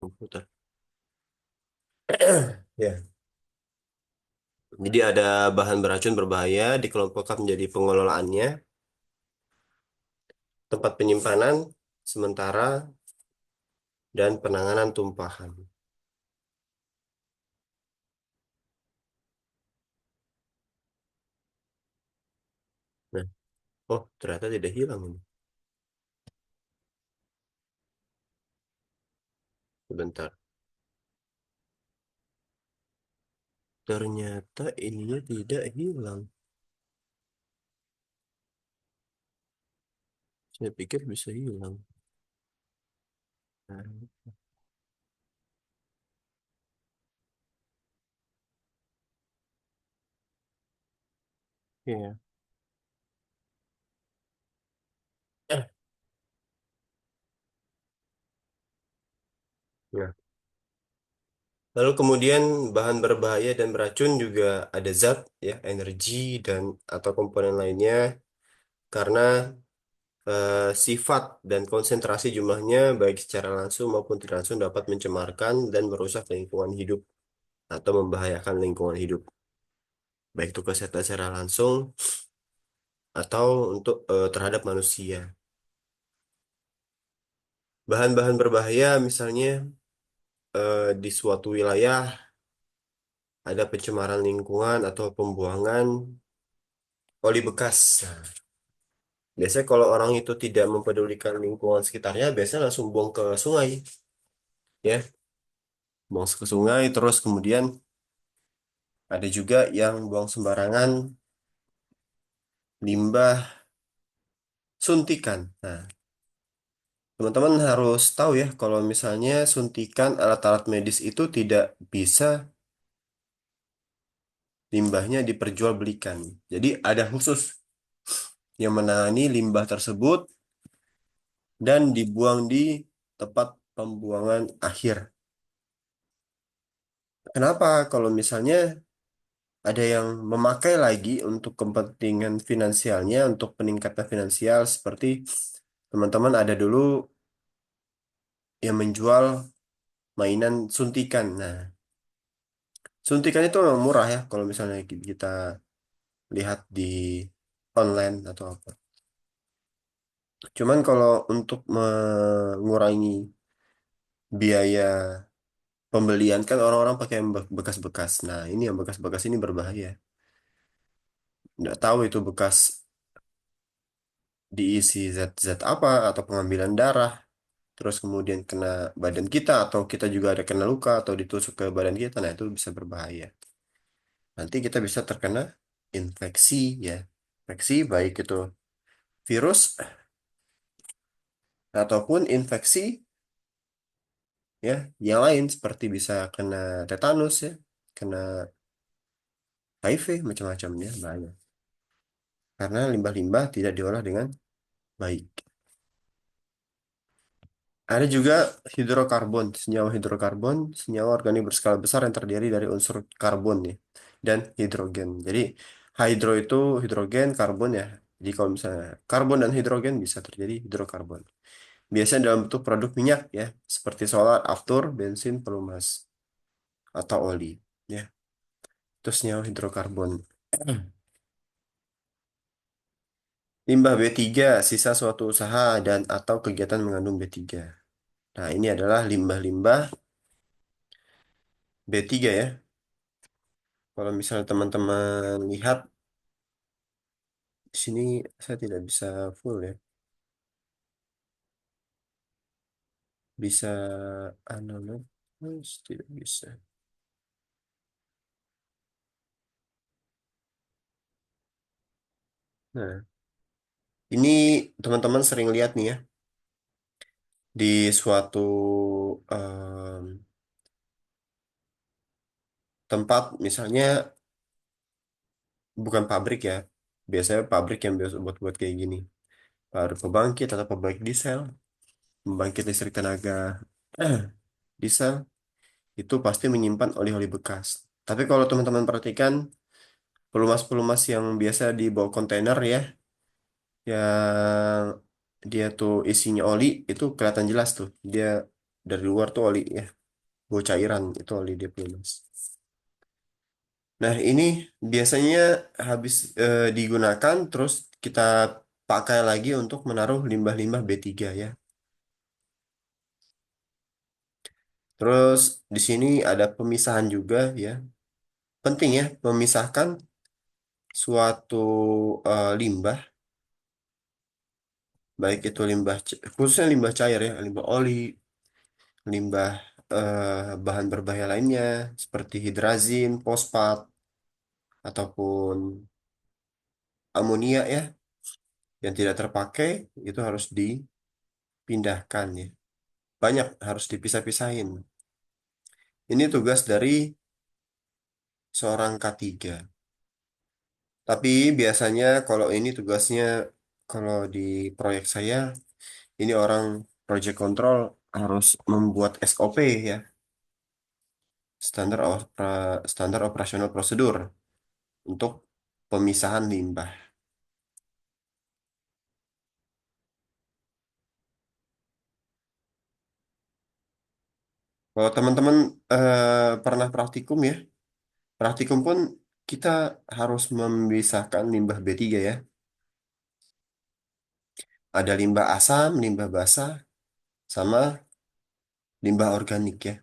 komputer. Ya. Jadi ada bahan beracun berbahaya dikelompokkan menjadi pengelolaannya, tempat penyimpanan sementara, dan penanganan tumpahan. Nah, oh ternyata tidak hilang ini. Sebentar. Ternyata ininya tidak hilang. Saya pikir bisa hilang. Nah, iya. Eh, Nah, lalu kemudian bahan berbahaya dan beracun juga ada zat, ya, energi dan atau komponen lainnya karena sifat dan konsentrasi jumlahnya baik secara langsung maupun tidak langsung dapat mencemarkan dan merusak lingkungan hidup atau membahayakan lingkungan hidup, baik itu kesehatan secara langsung atau untuk terhadap manusia. Bahan-bahan berbahaya misalnya di suatu wilayah ada pencemaran lingkungan atau pembuangan oli bekas. Nah, biasanya kalau orang itu tidak mempedulikan lingkungan sekitarnya, biasanya langsung buang ke sungai, ya, buang ke sungai. Terus kemudian ada juga yang buang sembarangan limbah suntikan. Nah, teman-teman harus tahu ya, kalau misalnya suntikan alat-alat medis itu tidak bisa limbahnya diperjualbelikan. Jadi ada khusus yang menangani limbah tersebut dan dibuang di tempat pembuangan akhir. Kenapa? Kalau misalnya ada yang memakai lagi untuk kepentingan finansialnya, untuk peningkatan finansial, seperti teman-teman ada dulu yang menjual mainan suntikan. Nah, suntikan itu memang murah ya kalau misalnya kita lihat di online atau apa. Cuman kalau untuk mengurangi biaya pembelian kan orang-orang pakai yang bekas-bekas. Nah, ini yang bekas-bekas ini berbahaya. Nggak tahu itu bekas diisi zat-zat apa atau pengambilan darah, terus kemudian kena badan kita atau kita juga ada kena luka atau ditusuk ke badan kita. Nah, itu bisa berbahaya. Nanti kita bisa terkena infeksi ya. Infeksi baik itu virus ataupun infeksi ya yang lain seperti bisa kena tetanus ya, kena HIV macam-macam ya banyak. Karena limbah-limbah tidak diolah dengan baik. Ada juga hidrokarbon, senyawa hidrokarbon, senyawa organik berskala besar yang terdiri dari unsur karbon ya, dan hidrogen. Jadi hydro itu hidrogen, karbon ya. Jadi kalau misalnya karbon dan hidrogen bisa terjadi hidrokarbon. Biasanya dalam bentuk produk minyak ya, seperti solar, aftur, bensin, pelumas, atau oli. Ya, itu senyawa hidrokarbon. Limbah B3, sisa suatu usaha dan atau kegiatan mengandung B3. Nah, ini adalah limbah-limbah B3 ya. Kalau misalnya teman-teman lihat di sini saya tidak bisa full ya. Bisa analog, tidak bisa. Nah, ini teman-teman sering lihat nih ya di suatu em, tempat misalnya bukan pabrik ya. Biasanya pabrik yang biasa buat-buat kayak gini. Pabrik pembangkit atau pabrik diesel, pembangkit listrik tenaga diesel itu pasti menyimpan oli-oli bekas. Tapi kalau teman-teman perhatikan pelumas-pelumas yang biasa di bawah kontainer ya, yang dia tuh isinya oli itu kelihatan jelas tuh. Dia dari luar tuh oli ya, bau cairan itu oli Deplimas. Nah, ini biasanya habis digunakan terus kita pakai lagi untuk menaruh limbah-limbah B3 ya. Terus di sini ada pemisahan juga ya. Penting ya memisahkan suatu limbah, baik itu khususnya limbah cair ya, limbah oli, limbah bahan berbahaya lainnya seperti hidrazin, fosfat ataupun amonia ya yang tidak terpakai itu harus dipindahkan ya. Banyak harus dipisah-pisahin. Ini tugas dari seorang K3. Tapi biasanya kalau ini tugasnya kalau di proyek saya ini orang project control harus membuat SOP ya, standar operasional prosedur untuk pemisahan limbah. Kalau teman-teman pernah praktikum ya, praktikum pun kita harus memisahkan limbah B3 ya. Ada limbah asam, limbah basah, sama limbah organik ya.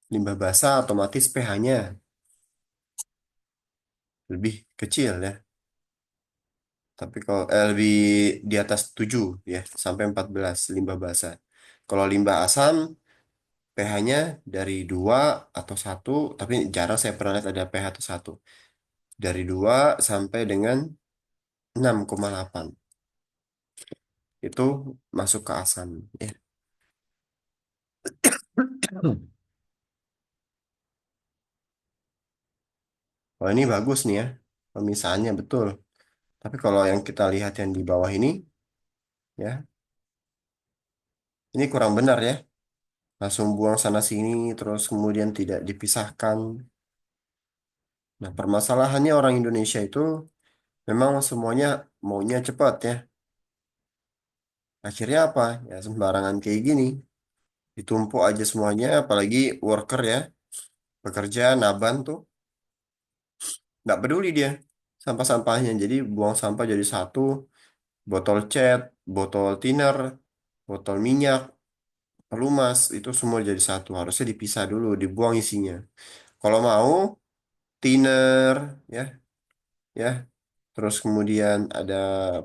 Limbah basah otomatis pH-nya lebih kecil ya. Tapi kalau lebih di atas 7 ya, sampai 14 limbah basah. Kalau limbah asam pH-nya dari 2 atau 1, tapi jarang saya pernah lihat ada pH atau 1. Dari 2 sampai dengan 6,8. Itu masuk ke asam ya. Oh, ini bagus nih ya. Pemisahannya betul. Tapi kalau yang kita lihat yang di bawah ini ya, ini kurang benar ya. Langsung buang sana sini terus kemudian tidak dipisahkan. Nah, permasalahannya orang Indonesia itu memang semuanya maunya cepat ya. Akhirnya apa? Ya sembarangan kayak gini. Ditumpuk aja semuanya, apalagi worker ya, pekerja naban tuh nggak peduli dia sampah-sampahnya. Jadi buang sampah jadi satu, botol cat, botol thinner, botol minyak, pelumas itu semua jadi satu. Harusnya dipisah dulu, dibuang isinya. Kalau mau thinner ya, ya. Terus kemudian ada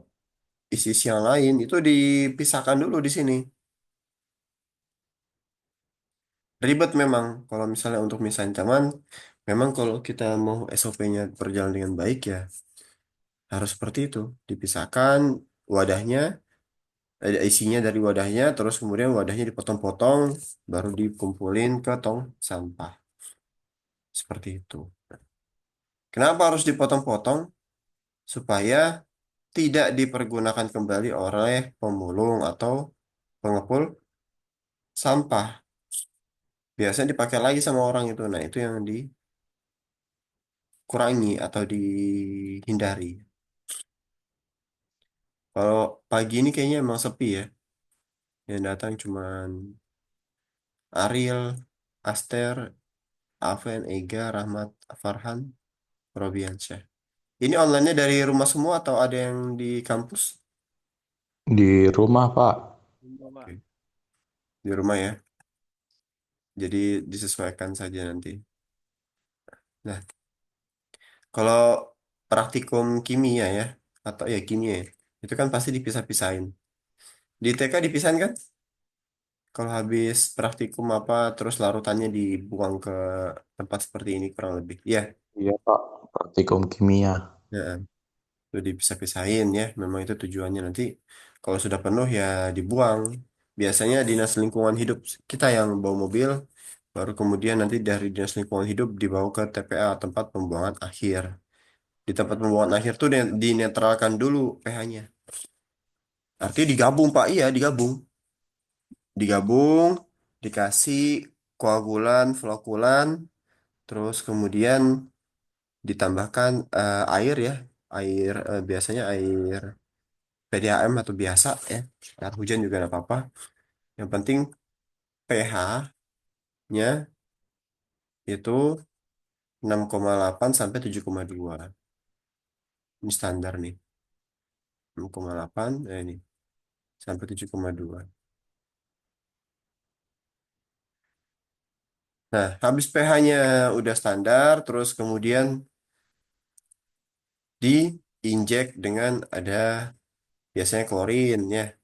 isi-isi yang lain itu dipisahkan dulu di sini. Ribet memang kalau misalnya untuk misalnya cuman memang kalau kita mau SOP-nya berjalan dengan baik ya harus seperti itu. Dipisahkan wadahnya, ada isinya dari wadahnya, terus kemudian wadahnya dipotong-potong, baru dikumpulin ke tong sampah. Seperti itu. Kenapa harus dipotong-potong? Supaya tidak dipergunakan kembali oleh pemulung atau pengepul sampah. Biasanya dipakai lagi sama orang itu. Nah, itu yang dikurangi atau dihindari. Kalau pagi ini kayaknya emang sepi ya. Yang datang cuman Ariel, Aster, Aven, Ega, Rahmat, Farhan, Robiansyah. Ini online-nya dari rumah semua atau ada yang di kampus? Di rumah, Pak. Oke, di rumah ya. Jadi disesuaikan saja nanti. Nah, kalau praktikum kimia ya, atau ya kimia ya, itu kan pasti dipisah-pisahin. Di TK dipisahin kan? Kalau habis praktikum apa, terus larutannya dibuang ke tempat seperti ini kurang lebih. Ya, Iya, Pak. Praktikum kimia. ya, itu dipisah-pisahin ya. Memang itu tujuannya nanti. Kalau sudah penuh ya dibuang. Biasanya dinas lingkungan hidup kita yang bawa mobil, baru kemudian nanti dari dinas lingkungan hidup dibawa ke TPA tempat pembuangan akhir. Di tempat pembuangan akhir tuh dinetralkan dulu pH-nya. Artinya digabung Pak, iya digabung. Digabung, dikasih koagulan, flokulan, terus kemudian ditambahkan air ya, air biasanya air PDAM atau biasa ya, air hujan juga nggak apa-apa. Yang penting pH-nya itu 6,8 sampai 7,2. Ini standar nih. 6,8 ini sampai 7,2. Nah, habis pH-nya udah standar, terus kemudian diinjek dengan ada biasanya klorin ya.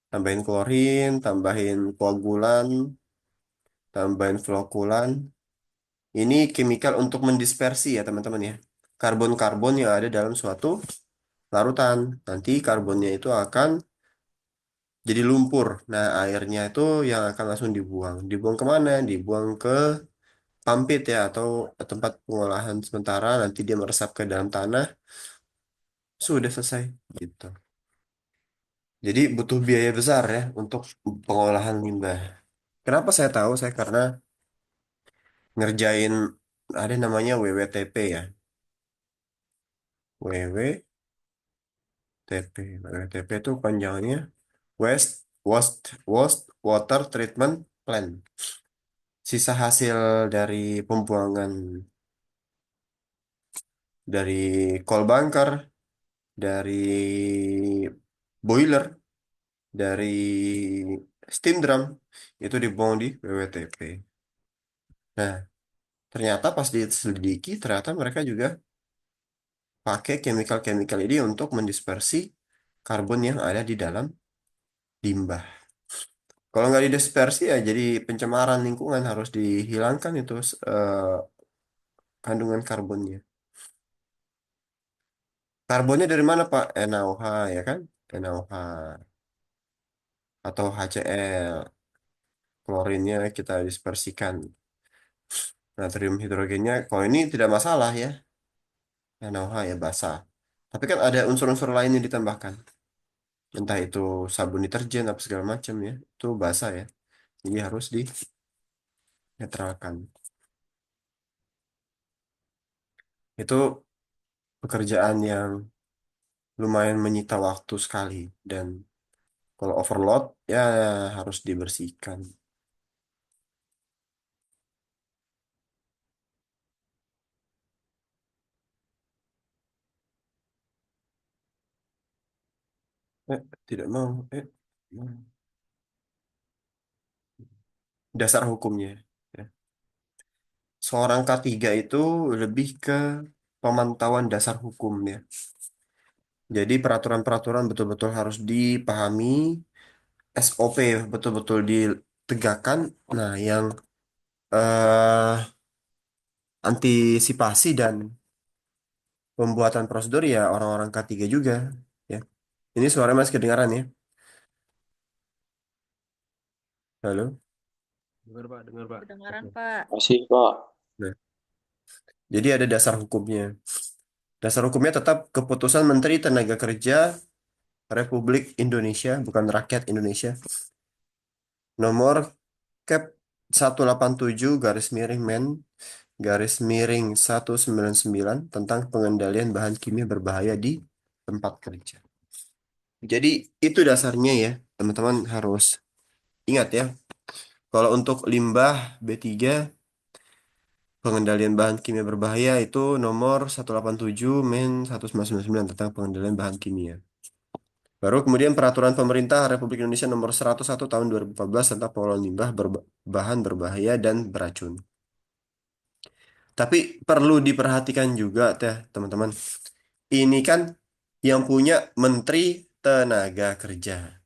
Tambahin klorin, tambahin koagulan, tambahin flokulan. Ini kimikal untuk mendispersi ya teman-teman ya. Karbon-karbon yang ada dalam suatu larutan. Nanti karbonnya itu akan jadi lumpur. Nah, airnya itu yang akan langsung dibuang. Dibuang kemana? Dibuang ke pampit ya, atau tempat pengolahan sementara. Nanti dia meresap ke dalam tanah. Sudah selesai. Gitu. Jadi butuh biaya besar ya untuk pengolahan limbah. Kenapa saya tahu? Saya karena ngerjain ada namanya WWTP ya. WWTP. WWTP itu panjangnya Waste Waste Water Treatment Plant. Sisa hasil dari pembuangan dari coal bunker, dari boiler, dari steam drum itu dibuang di WWTP. Nah, ternyata pas diselidiki, ternyata mereka juga pakai chemical-chemical ini untuk mendispersi karbon yang ada di dalam limbah. Kalau nggak didispersi ya jadi pencemaran lingkungan, harus dihilangkan itu kandungan karbonnya. Karbonnya dari mana, Pak? NaOH ya kan? NaOH atau HCl. Klorinnya kita dispersikan. Natrium hidrogennya, kalau ini tidak masalah ya. NaOH ya basah. Tapi kan ada unsur-unsur lain yang ditambahkan. Entah itu sabun deterjen apa segala macam ya. Itu basah ya. Jadi harus dinetralkan. Itu pekerjaan yang lumayan menyita waktu sekali. Dan kalau overload ya harus dibersihkan. Tidak mau. Mau. Dasar hukumnya. Ya. Seorang K3 itu lebih ke pemantauan dasar hukum ya. Jadi peraturan-peraturan betul-betul harus dipahami, SOP betul-betul ditegakkan. Nah, yang antisipasi dan pembuatan prosedur ya orang-orang K3 juga ya. Ini suara Mas kedengaran ya? Halo? Dengar Pak, dengar Pak. Kedengaran, Oke. Pak. Masih, Pak. Nah, jadi ada dasar hukumnya. Dasar hukumnya tetap keputusan Menteri Tenaga Kerja Republik Indonesia, bukan rakyat Indonesia. Nomor Cap 187 garis miring Men garis miring 199 tentang pengendalian bahan kimia berbahaya di tempat kerja. Jadi itu dasarnya ya, teman-teman harus ingat ya. Kalau untuk limbah B3 pengendalian bahan kimia berbahaya itu nomor 187 Men 1999 tentang pengendalian bahan kimia. Baru kemudian Peraturan Pemerintah Republik Indonesia Nomor 101 Tahun 2014 tentang pengelolaan limbah bahan berbahaya dan beracun. Tapi perlu diperhatikan juga, teh, teman-teman. Ini kan yang punya Menteri Tenaga Kerja.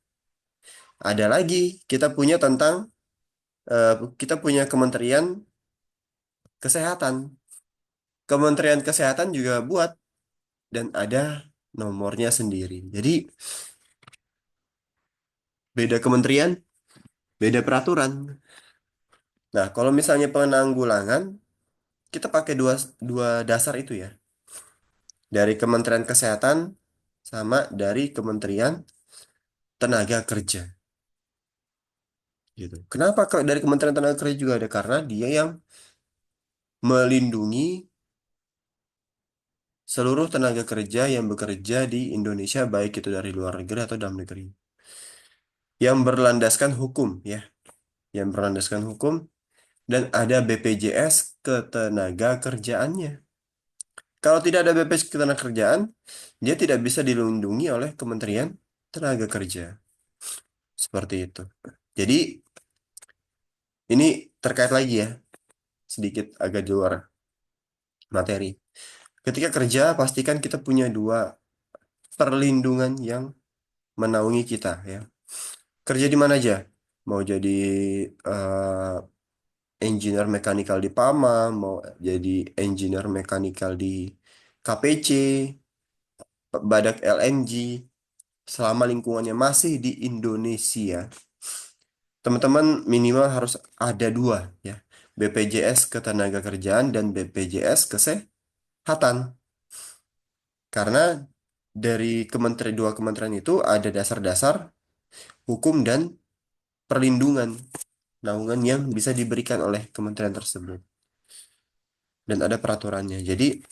Ada lagi kita punya tentang kita punya Kementerian Kesehatan. Kementerian Kesehatan juga buat dan ada nomornya sendiri. Jadi beda kementerian, beda peraturan. Nah, kalau misalnya penanggulangan kita pakai dua dua dasar itu ya. Dari Kementerian Kesehatan sama dari Kementerian Tenaga Kerja gitu. Kenapa kok dari Kementerian Tenaga Kerja juga ada? Karena dia yang melindungi seluruh tenaga kerja yang bekerja di Indonesia baik itu dari luar negeri atau dalam negeri. Yang berlandaskan hukum ya. yang berlandaskan hukum, dan ada BPJS ketenaga kerjaannya. Kalau tidak ada BPJS ketenaga kerjaan, dia tidak bisa dilindungi oleh Kementerian Tenaga Kerja. Seperti itu. Jadi ini terkait lagi ya, sedikit agak di luar materi. Ketika kerja, pastikan kita punya dua perlindungan yang menaungi kita ya. Kerja di mana aja? Mau jadi engineer mekanikal di PAMA, mau jadi engineer mekanikal di KPC, Badak LNG, selama lingkungannya masih di Indonesia, teman-teman minimal harus ada dua ya, BPJS Ketenagakerjaan dan BPJS Kesehatan. Karena dari dua kementerian itu ada dasar-dasar hukum dan perlindungan naungan yang bisa diberikan oleh kementerian tersebut dan ada peraturannya. Jadi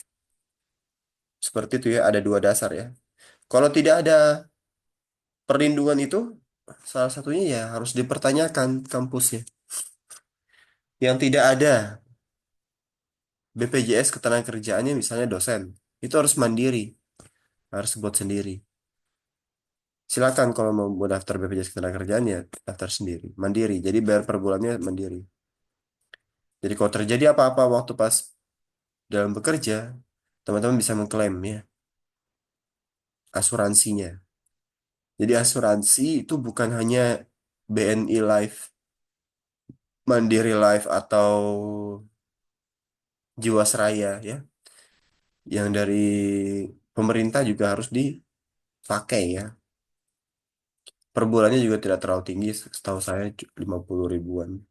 seperti itu ya, ada dua dasar ya. Kalau tidak ada perlindungan itu, salah satunya ya harus dipertanyakan kampusnya. Yang tidak ada BPJS ketenagakerjaannya misalnya dosen, itu harus mandiri, harus buat sendiri. Silakan kalau mau daftar BPJS ketenagakerjaan ya daftar sendiri, mandiri. Jadi bayar per bulannya mandiri. Jadi kalau terjadi apa-apa waktu pas dalam bekerja, teman-teman bisa mengklaim ya asuransinya. Jadi asuransi itu bukan hanya BNI Life, Mandiri Life atau Jiwasraya ya, yang dari pemerintah juga harus dipakai ya. Per bulannya juga tidak terlalu tinggi, setahu saya 50 ribuan.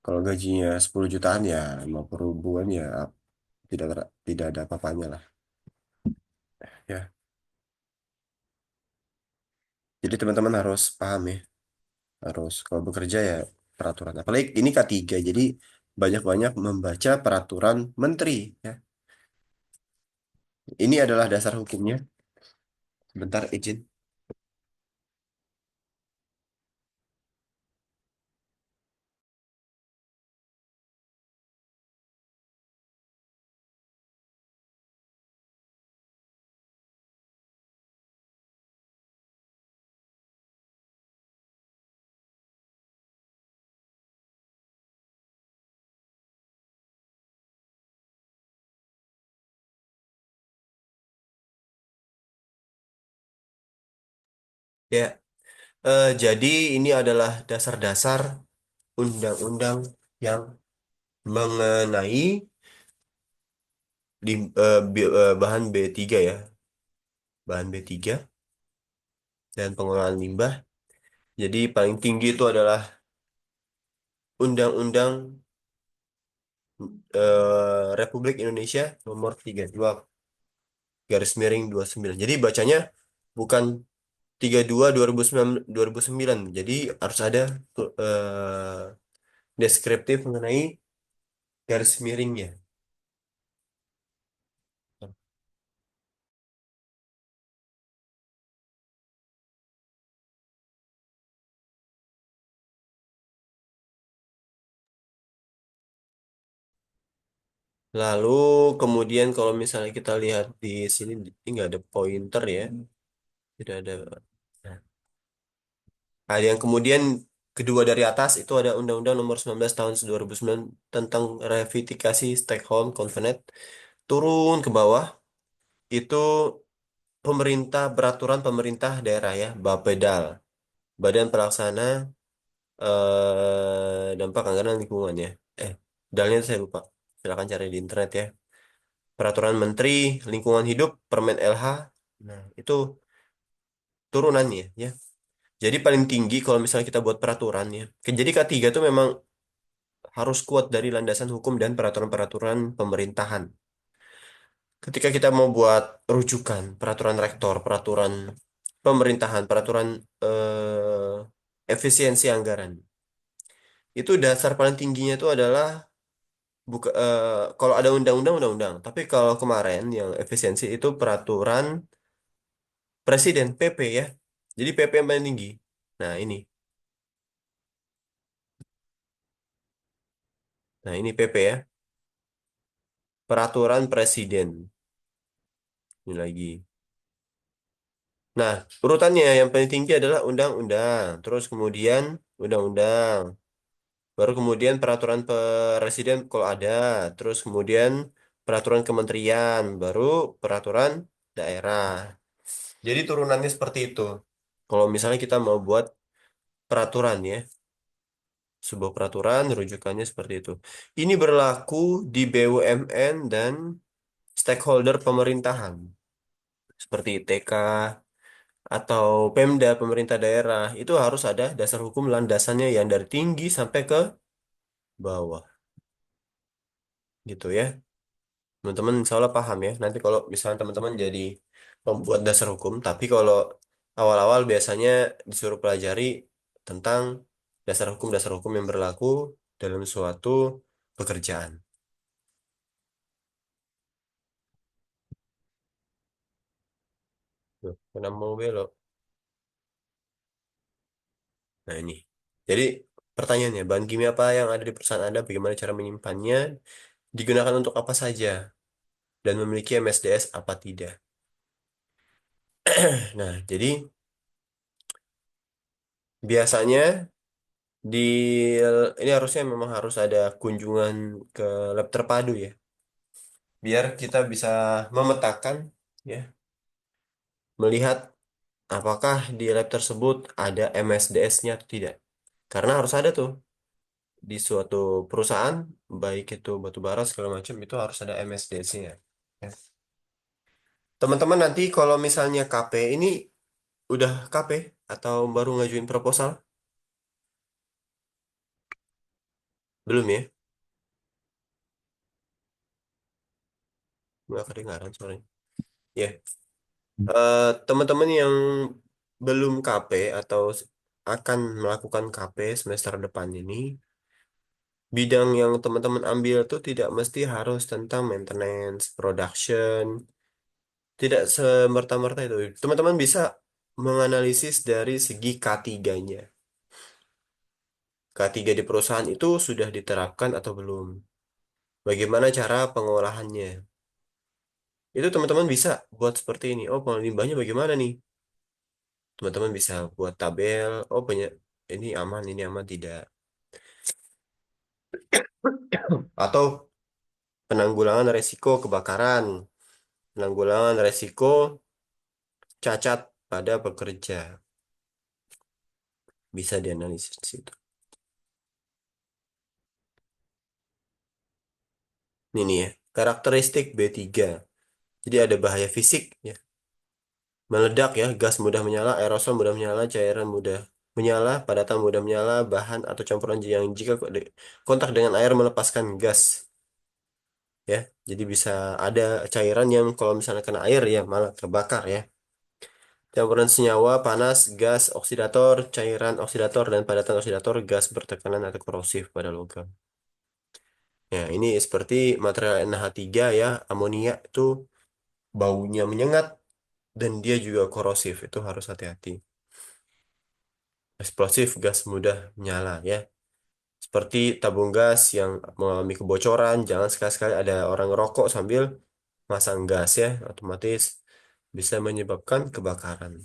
Kalau gajinya 10 jutaan ya 50 ribuan ya tidak ada apa-apanya lah ya. Jadi teman-teman harus paham ya, harus kalau bekerja ya peraturan. Apalagi ini K3, jadi banyak-banyak membaca peraturan menteri ya. Ini adalah dasar hukumnya. Sebentar izin. Ya, jadi ini adalah dasar-dasar undang-undang yang mengenai bahan B3 ya, bahan B3 dan pengelolaan limbah. Jadi paling tinggi itu adalah Undang-Undang Republik Indonesia nomor 32 garis miring 29. Jadi bacanya bukan 32 2009. Jadi harus ada eh, deskriptif mengenai garis miringnya. Lalu kemudian kalau misalnya kita lihat di sini ini nggak ada pointer ya, tidak ada. Nah, ada yang kemudian kedua dari atas itu ada Undang-Undang Nomor 19 Tahun 2009 tentang revitalisasi Stockholm Convention. Turun ke bawah itu peraturan pemerintah daerah ya, Bapedal, Badan Pelaksana Dampak Anggaran Lingkungan ya. Dalnya saya lupa. Silakan cari di internet ya. Peraturan Menteri Lingkungan Hidup Permen LH. Nah, itu turunannya ya. Jadi paling tinggi kalau misalnya kita buat peraturan ya. Jadi K3 itu memang harus kuat dari landasan hukum dan peraturan-peraturan pemerintahan. Ketika kita mau buat rujukan, peraturan rektor, peraturan pemerintahan, peraturan efisiensi anggaran, itu dasar paling tingginya itu adalah kalau ada undang-undang, undang-undang. Tapi kalau kemarin yang efisiensi itu peraturan presiden PP ya. Jadi PP yang paling tinggi. Nah ini. Nah, ini PP ya. Peraturan Presiden. Ini lagi. Nah, urutannya yang paling tinggi adalah undang-undang. Terus kemudian undang-undang. Baru kemudian peraturan presiden kalau ada. Terus kemudian peraturan kementerian. Baru peraturan daerah. Jadi turunannya seperti itu. Kalau misalnya kita mau buat peraturan ya. Sebuah peraturan rujukannya seperti itu. Ini berlaku di BUMN dan stakeholder pemerintahan. Seperti TK atau Pemda, pemerintah daerah. Itu harus ada dasar hukum landasannya yang dari tinggi sampai ke bawah. Gitu ya. Teman-teman insya Allah paham ya. Nanti kalau misalnya teman-teman jadi pembuat dasar hukum, tapi kalau awal-awal biasanya disuruh pelajari tentang dasar hukum yang berlaku dalam suatu pekerjaan. Tuh, kenapa mau belok? Nah ini. Jadi pertanyaannya, bahan kimia apa yang ada di perusahaan Anda, bagaimana cara menyimpannya, digunakan untuk apa saja, dan memiliki MSDS apa tidak? Nah, jadi biasanya di ini harusnya memang harus ada kunjungan ke lab terpadu ya, biar kita bisa memetakan ya, melihat apakah di lab tersebut ada MSDS-nya atau tidak. Karena harus ada tuh di suatu perusahaan, baik itu batu bara segala macam itu harus ada MSDS-nya. Ya. Teman-teman nanti kalau misalnya KP ini udah KP atau baru ngajuin proposal? Belum ya? Nggak kedengaran sorry. Ya. Teman-teman yang belum KP atau akan melakukan KP semester depan ini, bidang yang teman-teman ambil tuh tidak mesti harus tentang maintenance, production, tidak semerta-merta itu. Teman-teman bisa menganalisis dari segi K3-nya. K3 di perusahaan itu sudah diterapkan atau belum? Bagaimana cara pengolahannya? Itu teman-teman bisa buat seperti ini. Oh, penglimbahnya bagaimana nih? Teman-teman bisa buat tabel. Oh, banyak ini aman tidak. Atau penanggulangan resiko kebakaran, penanggulangan resiko cacat pada pekerja. Bisa dianalisis di situ. Ini nih ya, karakteristik B3. Jadi ada bahaya fisik ya. Meledak ya, gas mudah menyala, aerosol mudah menyala, cairan mudah menyala, padatan mudah menyala, bahan atau campuran yang jika kontak dengan air melepaskan gas ya. Jadi bisa ada cairan yang kalau misalnya kena air ya malah terbakar ya. Campuran senyawa, panas, gas, oksidator, cairan oksidator, dan padatan oksidator, gas bertekanan atau korosif pada logam. Ya, ini seperti material NH3 ya, amonia itu baunya menyengat dan dia juga korosif, itu harus hati-hati. Eksplosif, gas mudah menyala ya. Seperti tabung gas yang mengalami kebocoran, jangan sekali-sekali ada orang ngerokok sambil masang gas ya, otomatis bisa menyebabkan kebakaran.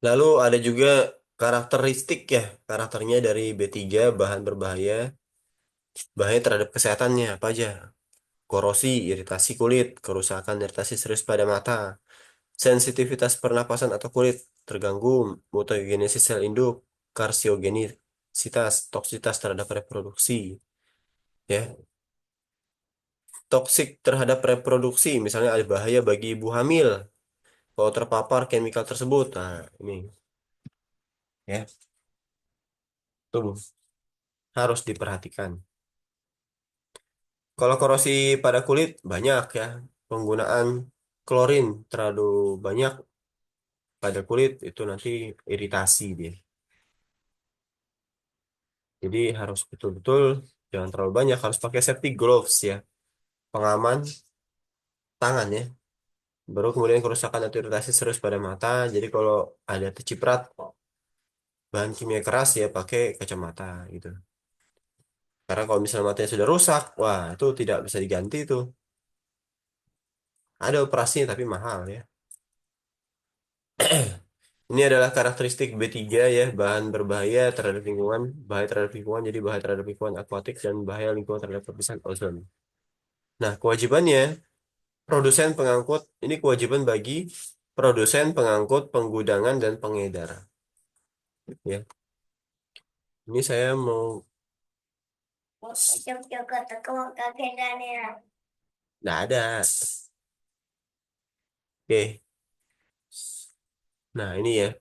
Lalu ada juga karakteristik ya, karakternya dari B3 bahan berbahaya, bahaya terhadap kesehatannya apa aja? Korosi, iritasi kulit, kerusakan iritasi serius pada mata, sensitivitas pernapasan atau kulit terganggu, mutagenesis sel induk, karsiogenisitas, toksitas terhadap reproduksi, ya. Toksik terhadap reproduksi, misalnya ada bahaya bagi ibu hamil kalau terpapar chemical tersebut. Nah, ini ya, tuh harus diperhatikan. Kalau korosi pada kulit banyak ya, penggunaan klorin terlalu banyak pada kulit itu nanti iritasi dia. Jadi harus betul-betul jangan terlalu banyak, harus pakai safety gloves ya, pengaman tangan ya. Baru kemudian kerusakan atau iritasi serius pada mata. Jadi kalau ada terciprat bahan kimia keras ya pakai kacamata gitu. Karena kalau misalnya matanya sudah rusak, wah itu tidak bisa diganti itu. Ada operasinya tapi mahal ya. Ini adalah karakteristik B3 ya, bahan berbahaya terhadap lingkungan, bahaya terhadap lingkungan, jadi bahaya terhadap lingkungan akuatik dan bahaya lingkungan terhadap lapisan ozon. Nah, kewajibannya produsen pengangkut ini kewajiban bagi produsen, pengangkut, penggudangan dan pengedar. Ya, ini saya mau nggak ada. Oke, nah ini ya.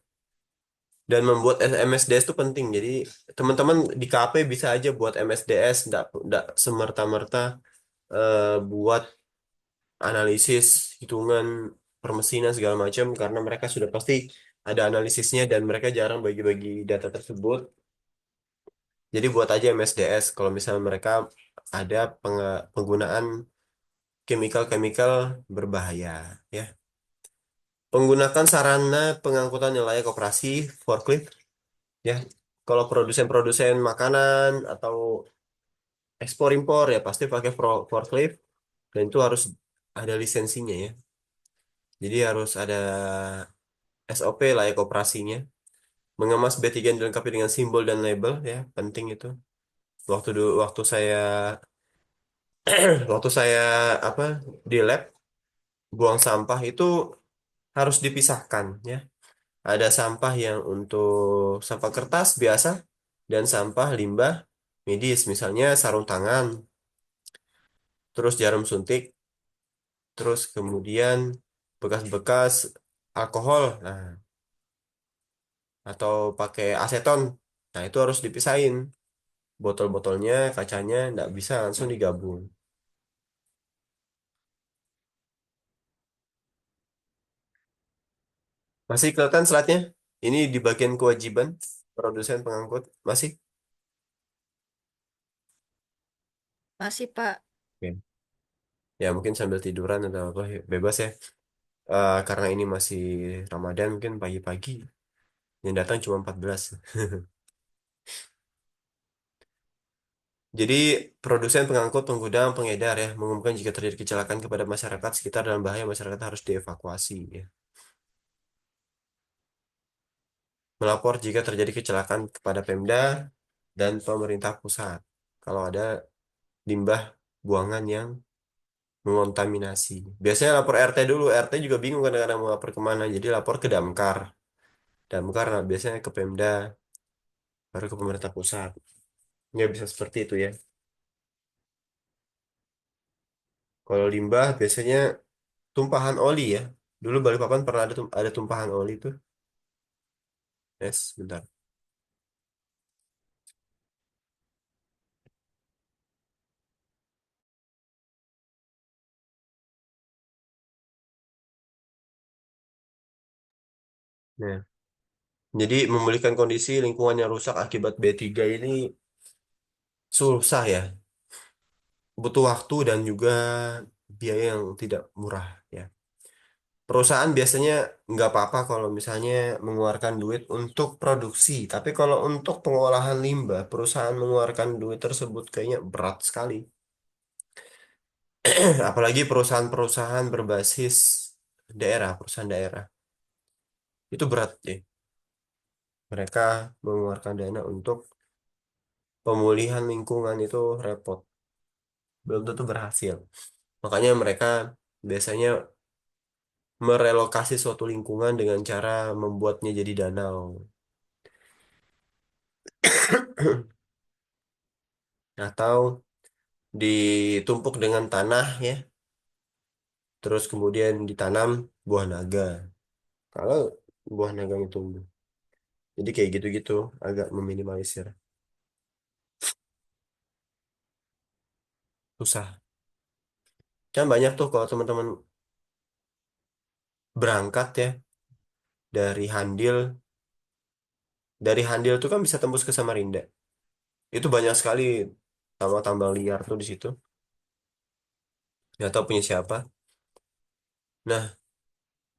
Dan membuat MSDS itu penting. Jadi teman-teman di KP bisa aja buat MSDS, nggak semerta-merta buat analisis hitungan permesinan segala macam karena mereka sudah pasti ada analisisnya dan mereka jarang bagi-bagi data tersebut. Jadi buat aja MSDS kalau misalnya mereka ada penggunaan chemical-chemical berbahaya ya. Menggunakan sarana pengangkutan yang layak operasi forklift ya. Kalau produsen-produsen makanan atau ekspor impor ya pasti pakai forklift dan itu harus ada lisensinya ya. Jadi harus ada SOP layak operasinya. Mengemas B3 yang dilengkapi dengan simbol dan label ya, penting itu. Waktu saya waktu saya apa di lab buang sampah itu harus dipisahkan ya. Ada sampah yang untuk sampah kertas biasa dan sampah limbah medis, misalnya sarung tangan, terus jarum suntik, terus kemudian bekas-bekas alkohol, nah, atau pakai aseton. Nah, itu harus dipisahin. Botol-botolnya, kacanya, nggak bisa langsung digabung. Masih kelihatan slide-nya? Ini di bagian kewajiban produsen pengangkut. Masih? Masih, Pak. Oke. Ya, mungkin sambil tiduran atau apa, bebas ya. Karena ini masih Ramadan, mungkin pagi-pagi. Yang datang cuma 14. Jadi, produsen pengangkut, penggudang, pengedar ya, mengumumkan jika terjadi kecelakaan kepada masyarakat sekitar dalam bahaya masyarakat harus dievakuasi ya. Melapor jika terjadi kecelakaan kepada Pemda dan pemerintah pusat. Kalau ada limbah buangan yang mengontaminasi. Biasanya lapor RT dulu. RT juga bingung kadang-kadang mau lapor kemana. Jadi lapor ke Damkar. Damkar nah, biasanya ke Pemda, baru ke pemerintah pusat. Ya bisa seperti itu ya. Kalau limbah biasanya tumpahan oli ya. Dulu Balikpapan pernah ada tumpahan oli tuh. Yes, bentar. Nah, jadi memulihkan kondisi lingkungan yang rusak akibat B3 ini susah ya. Butuh waktu dan juga biaya yang tidak murah ya. Perusahaan biasanya nggak apa-apa kalau misalnya mengeluarkan duit untuk produksi, tapi kalau untuk pengolahan limbah, perusahaan mengeluarkan duit tersebut kayaknya berat sekali. Apalagi perusahaan-perusahaan berbasis daerah, perusahaan daerah. Itu berat deh. Mereka mengeluarkan dana untuk pemulihan lingkungan itu repot. Belum tentu berhasil. Makanya mereka biasanya merelokasi suatu lingkungan dengan cara membuatnya jadi danau. Atau ditumpuk dengan tanah ya, terus kemudian ditanam buah naga. Kalau buah naganya tumbuh, jadi kayak gitu-gitu agak meminimalisir. Susah. Kan banyak tuh kalau teman-teman berangkat ya dari Handil, dari Handil tuh kan bisa tembus ke Samarinda. Itu banyak sekali tambang-tambang liar tuh di situ. Nggak tahu punya siapa. Nah,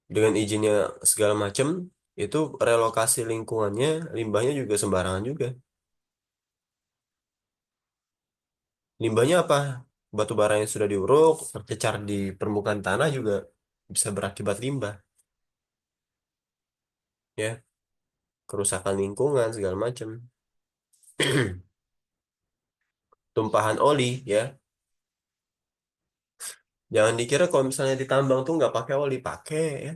dengan izinnya segala macam, itu relokasi lingkungannya, limbahnya juga sembarangan juga. Limbahnya apa? Batu bara yang sudah diuruk, tercecar di permukaan tanah juga bisa berakibat limbah, ya, kerusakan lingkungan segala macam. Tumpahan oli, ya. Jangan dikira kalau misalnya ditambang tuh nggak pakai oli, pakai ya.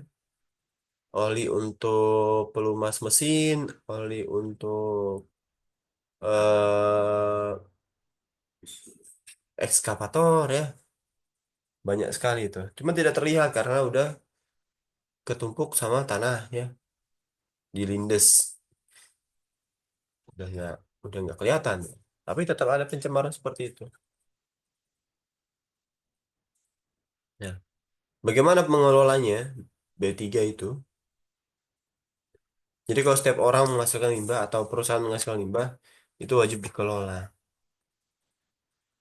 Oli untuk pelumas mesin, oli untuk eh ekskavator ya, banyak sekali itu. Cuma tidak terlihat karena udah ketumpuk sama tanah ya, dilindes, udah nggak udah nggak kelihatan. Tapi tetap ada pencemaran seperti itu. Ya, bagaimana mengelolanya B3 itu? Jadi kalau setiap orang menghasilkan limbah atau perusahaan menghasilkan limbah, itu wajib dikelola.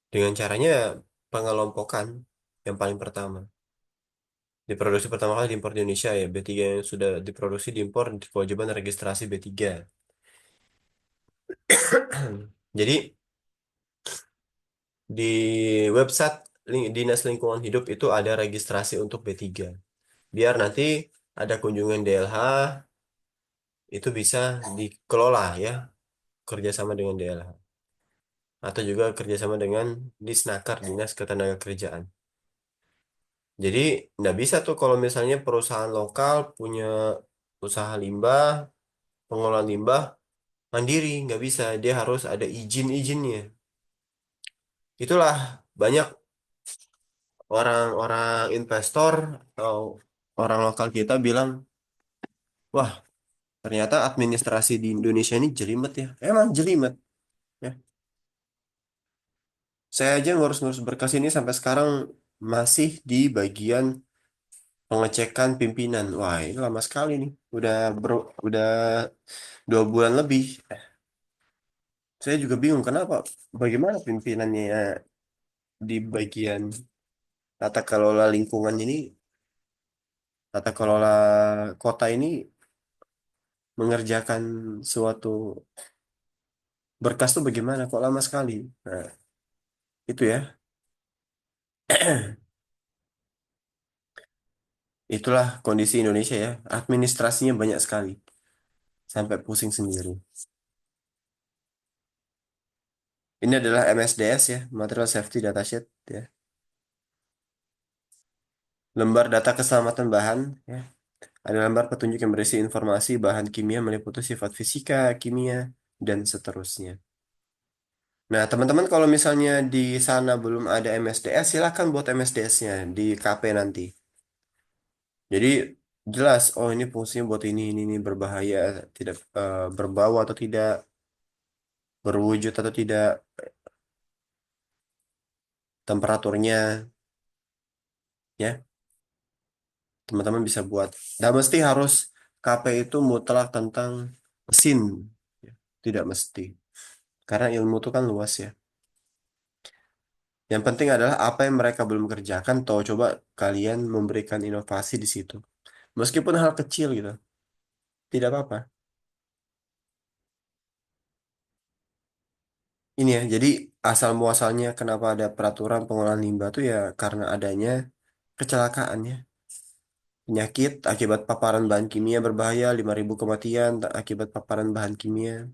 Dengan caranya pengelompokan yang paling pertama. Diproduksi pertama kali diimpor di Indonesia ya. B3 yang sudah diproduksi diimpor kewajiban registrasi B3. Jadi di website Dinas Lingkungan Hidup itu ada registrasi untuk B3. Biar nanti ada kunjungan DLH itu bisa dikelola ya, kerjasama dengan DLH. Atau juga kerjasama dengan Disnaker, Dinas Ketenagakerjaan. Jadi nggak bisa tuh kalau misalnya perusahaan lokal punya usaha limbah, pengelolaan limbah, mandiri, nggak bisa. Dia harus ada izin-izinnya. Itulah banyak orang-orang investor atau orang lokal kita bilang, wah ternyata administrasi di Indonesia ini jelimet ya. Emang jelimet. Ya. Saya aja ngurus-ngurus berkas ini sampai sekarang masih di bagian pengecekan pimpinan. Wah, ini lama sekali nih. Udah 2 bulan lebih. Saya juga bingung kenapa, bagaimana pimpinannya di bagian tata kelola lingkungan ini, tata kelola kota ini mengerjakan suatu berkas tuh bagaimana kok lama sekali. Nah, itu ya. Itulah kondisi Indonesia ya. Administrasinya banyak sekali. Sampai pusing sendiri. Ini adalah MSDS ya, Material Safety Datasheet ya. Lembar data keselamatan bahan ya. Ada lembar petunjuk yang berisi informasi bahan kimia meliputi sifat fisika, kimia, dan seterusnya. Nah, teman-teman kalau misalnya di sana belum ada MSDS, silahkan buat MSDS-nya di KP nanti. Jadi jelas, oh ini fungsinya buat ini berbahaya, tidak berbau atau tidak, berwujud atau tidak, temperaturnya, ya teman-teman bisa buat. Dan mesti harus KP itu mutlak tentang mesin, ya. Tidak mesti, karena ilmu itu kan luas ya. Yang penting adalah apa yang mereka belum kerjakan, atau coba kalian memberikan inovasi di situ. Meskipun hal kecil gitu, tidak apa-apa. Ini ya, jadi asal muasalnya kenapa ada peraturan pengolahan limbah tuh ya karena adanya kecelakaan ya. Penyakit akibat paparan bahan kimia berbahaya, 5.000 kematian akibat paparan bahan kimia.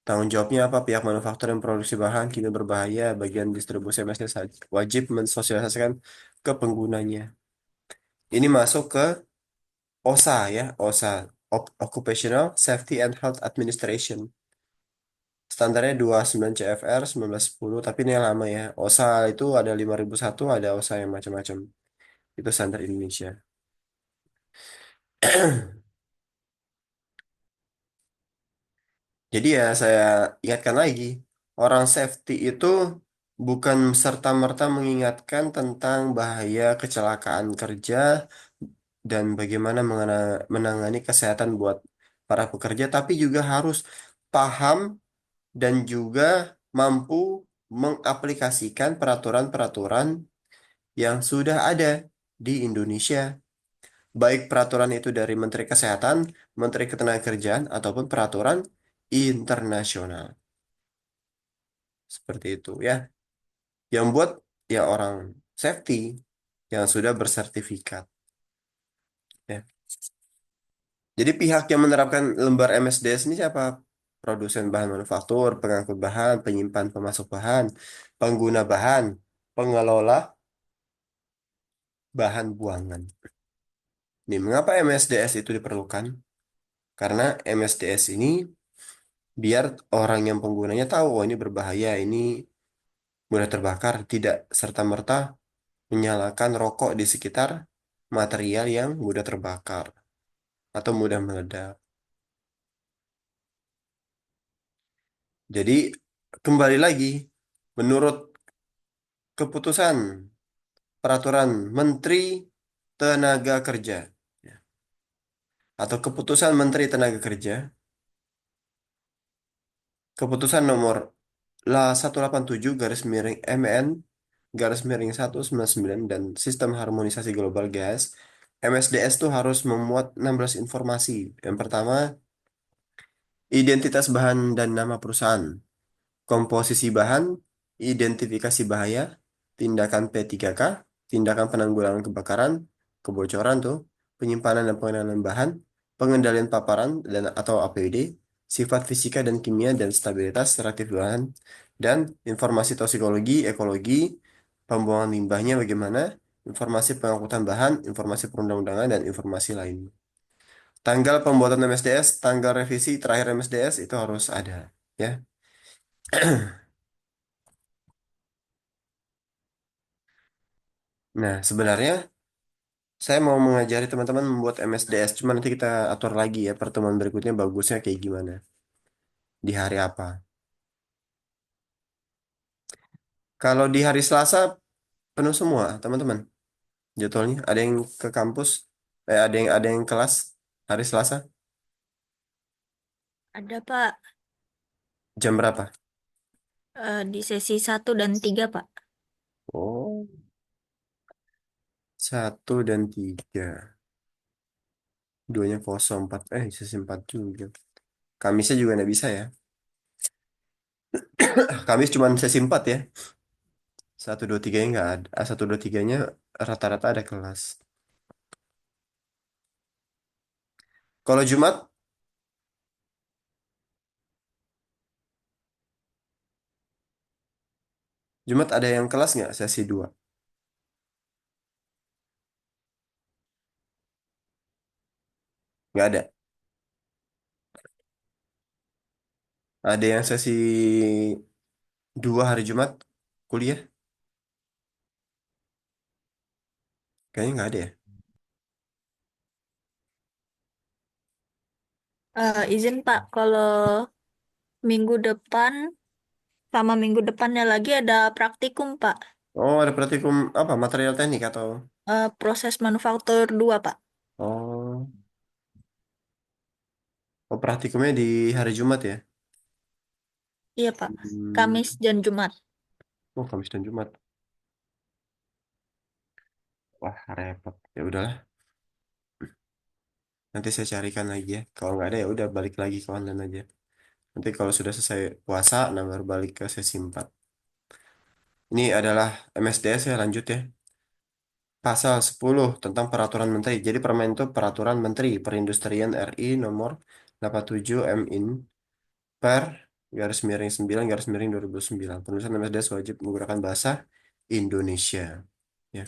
Tanggung jawabnya apa? Pihak manufaktur yang produksi bahan kimia berbahaya, bagian distribusi MSD wajib mensosialisasikan ke penggunanya. Ini masuk ke OSA ya, OSA, Occupational Safety and Health Administration. Standarnya 29 CFR 1910, tapi ini yang lama ya. OSA itu ada 5001, ada OSA yang macam-macam. Itu standar Indonesia. Jadi ya saya ingatkan lagi, orang safety itu bukan serta-merta mengingatkan tentang bahaya kecelakaan kerja dan bagaimana menangani kesehatan buat para pekerja, tapi juga harus paham dan juga mampu mengaplikasikan peraturan-peraturan yang sudah ada di Indonesia Baik peraturan itu dari Menteri Kesehatan, Menteri Ketenagakerjaan, ataupun peraturan internasional. Seperti itu ya. Yang buat ya orang safety yang sudah bersertifikat. Ya. Jadi pihak yang menerapkan lembar MSDS ini siapa? Produsen bahan manufaktur, pengangkut bahan, penyimpan pemasok bahan, pengguna bahan, pengelola bahan buangan. Nih, mengapa MSDS itu diperlukan? Karena MSDS ini biar orang yang penggunanya tahu, oh ini berbahaya, ini mudah terbakar, tidak serta-merta menyalakan rokok di sekitar material yang mudah terbakar atau mudah meledak. Jadi kembali lagi, menurut keputusan peraturan Menteri Tenaga Kerja ya, atau keputusan Menteri Tenaga Kerja, keputusan nomor 187 garis miring MN garis miring 199 dan sistem harmonisasi global gas, MSDS itu harus memuat 16 informasi. Yang pertama, identitas bahan dan nama perusahaan. Komposisi bahan, identifikasi bahaya, tindakan P3K, tindakan penanggulangan kebakaran, kebocoran tuh, penyimpanan dan pengenalan bahan, pengendalian paparan dan atau APD, sifat fisika dan kimia dan stabilitas reaktif bahan, dan informasi toksikologi, ekologi, pembuangan limbahnya bagaimana, informasi pengangkutan bahan, informasi perundang-undangan, dan informasi lain. Tanggal pembuatan MSDS, tanggal revisi terakhir MSDS itu harus ada, ya. Nah, sebenarnya saya mau mengajari teman-teman membuat MSDS, cuma nanti kita atur lagi ya pertemuan berikutnya bagusnya kayak gimana, di hari apa. Kalau di hari Selasa penuh semua, teman-teman. Jadwalnya ada yang ke kampus, ada yang kelas hari Selasa Ada, Pak. jam berapa? Di sesi 1 dan 3, Pak. Oh, 1 dan 3. Duanya kosong, empat, sesi 4 juga. Kamisnya juga nggak bisa ya. Kamis cuma sesi 4 ya. 1, 2, 3-nya nggak ada. 1, 2, 3-nya rata-rata ada kelas. Kalau Jumat ada yang kelas nggak sesi 2? Nggak ada. Ada yang sesi 2 hari Jumat kuliah? Kayaknya nggak ada ya. Izin, Pak, kalau minggu depan sama minggu depannya lagi ada praktikum, Pak. Oh, ada praktikum apa? Material teknik atau? Proses manufaktur 2, Pak. Oh, oh praktikumnya di hari Jumat ya? Iya, Pak. Hmm. Kamis dan Jumat. Oh, Kamis dan Jumat. Wah, repot. Ya udahlah, nanti saya carikan lagi ya. Kalau nggak ada ya udah balik lagi ke online aja. Nanti kalau sudah selesai puasa, nah baru balik ke sesi 4. Ini adalah MSDS ya, lanjut ya. Pasal 10 tentang Peraturan Menteri. Jadi permen itu Peraturan Menteri Perindustrian RI nomor 87 MIN per garis miring 9 garis miring 2009. Penulisan MSDS wajib menggunakan bahasa Indonesia. Ya,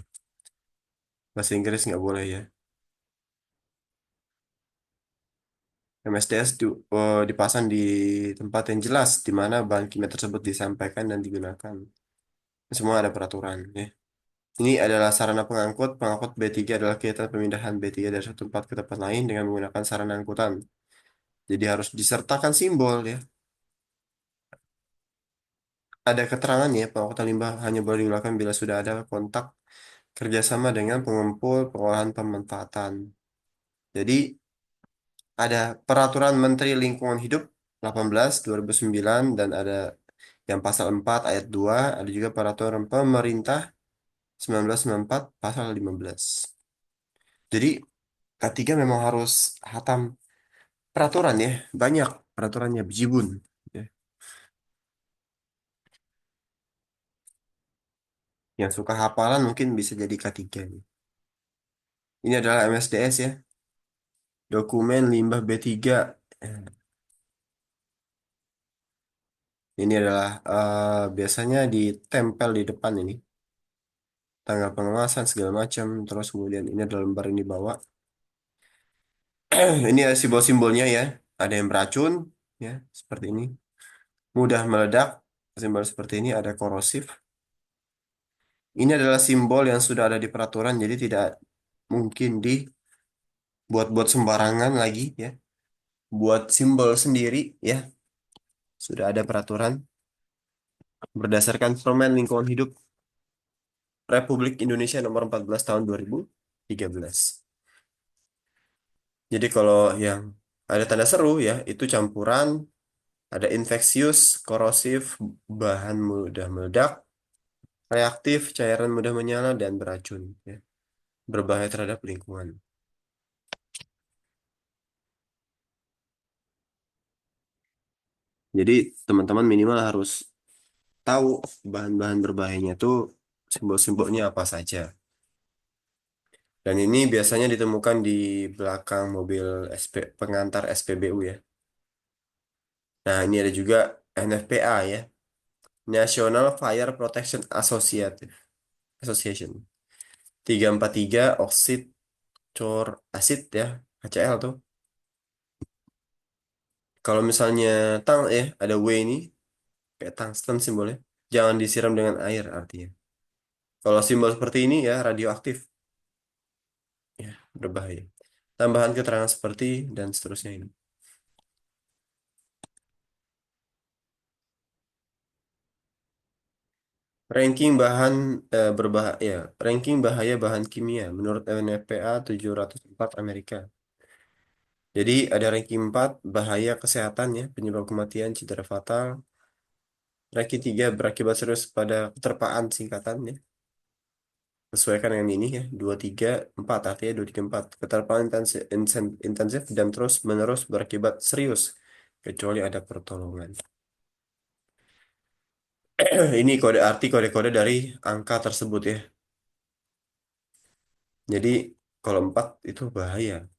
bahasa Inggris nggak boleh ya. MSDS dipasang di tempat yang jelas di mana bahan kimia tersebut disampaikan dan digunakan. Semua ada peraturan ya. Ini adalah sarana pengangkut. Pengangkut B3 adalah kegiatan pemindahan B3 dari satu tempat ke tempat lain dengan menggunakan sarana angkutan. Jadi harus disertakan simbol ya. Ada keterangan ya, pengangkutan limbah hanya boleh dilakukan bila sudah ada kontak kerjasama dengan pengumpul pengolahan pemanfaatan. Jadi ada Peraturan Menteri Lingkungan Hidup 18 2009 dan ada yang pasal 4 ayat 2, ada juga Peraturan Pemerintah 1994 pasal 15. Jadi K3 memang harus hatam peraturan ya, banyak peraturannya bejibun. Ya. Yang suka hafalan mungkin bisa jadi K3 nih. Ini adalah MSDS ya, dokumen limbah B3. Eh, Ini adalah biasanya ditempel di depan ini, tanggal pengawasan segala macam. Terus kemudian ini adalah lembar yang dibawa. Ini ada simbol-simbolnya ya. Ada yang beracun, ya, seperti ini. Mudah meledak, simbol seperti ini. Ada korosif. Ini adalah simbol yang sudah ada di peraturan, jadi tidak mungkin dibuat-buat sembarangan lagi ya. Buat simbol sendiri ya. Sudah ada peraturan berdasarkan Permen Lingkungan Hidup Republik Indonesia nomor 14 tahun 2013. Jadi kalau yang ada tanda seru ya, itu campuran, ada infeksius, korosif, bahan mudah meledak, reaktif, cairan mudah menyala, dan beracun. Ya. Berbahaya terhadap lingkungan. Jadi teman-teman minimal harus tahu bahan-bahan berbahayanya itu simbol-simbolnya apa saja. Dan ini biasanya ditemukan di belakang mobil pengantar SPBU ya. Nah ini ada juga NFPA ya, National Fire Protection Association. 343 oksid cor asid ya, HCl tuh. Kalau misalnya ada W ini, kayak tungsten simbolnya. Jangan disiram dengan air artinya. Kalau simbol seperti ini ya radioaktif, ya berbahaya. Tambahan keterangan seperti dan seterusnya ini. Ranking bahan berbahaya, ranking bahaya bahan kimia menurut NFPA 704 Amerika. Jadi ada ranking 4 bahaya kesehatan ya, penyebab kematian, cedera fatal. Ranking 3 berakibat serius pada keterpaan singkatan ya. Sesuaikan dengan ini ya, 2, 3, 4 artinya 2, 3, 4. Keterpalan intensif dan terus menerus berakibat serius kecuali ada pertolongan. Ini kode arti kode-kode dari angka tersebut ya. Jadi kalau 4 itu bahaya.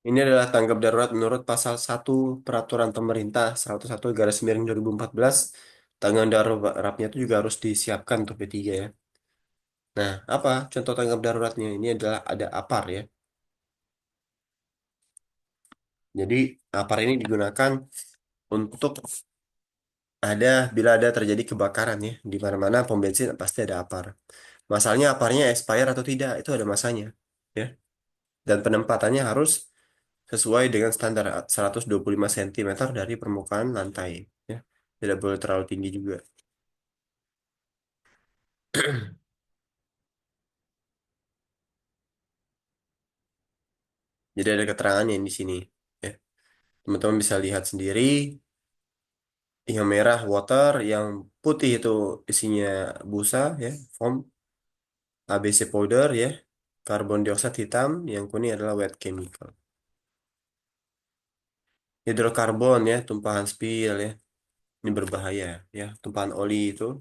Ini adalah tanggap darurat menurut pasal 1 Peraturan Pemerintah 101 garis miring 2014. Tanggap daruratnya itu juga harus disiapkan untuk P3 ya. Nah, apa contoh tanggap daruratnya? Ini adalah ada APAR ya. Jadi APAR ini digunakan untuk bila ada terjadi kebakaran ya. Di mana-mana pom bensin pasti ada APAR. Masalahnya APARnya expire atau tidak, itu ada masanya ya. Dan penempatannya harus sesuai dengan standar 125 cm dari permukaan lantai ya. Tidak boleh terlalu tinggi juga. Jadi ada keterangannya di sini ya. Teman-teman bisa lihat sendiri, yang merah water, yang putih itu isinya busa ya, foam, ABC powder ya, karbon dioksida hitam, yang kuning adalah wet chemical. Hidrokarbon ya, tumpahan spill ya, ini berbahaya ya, tumpahan oli itu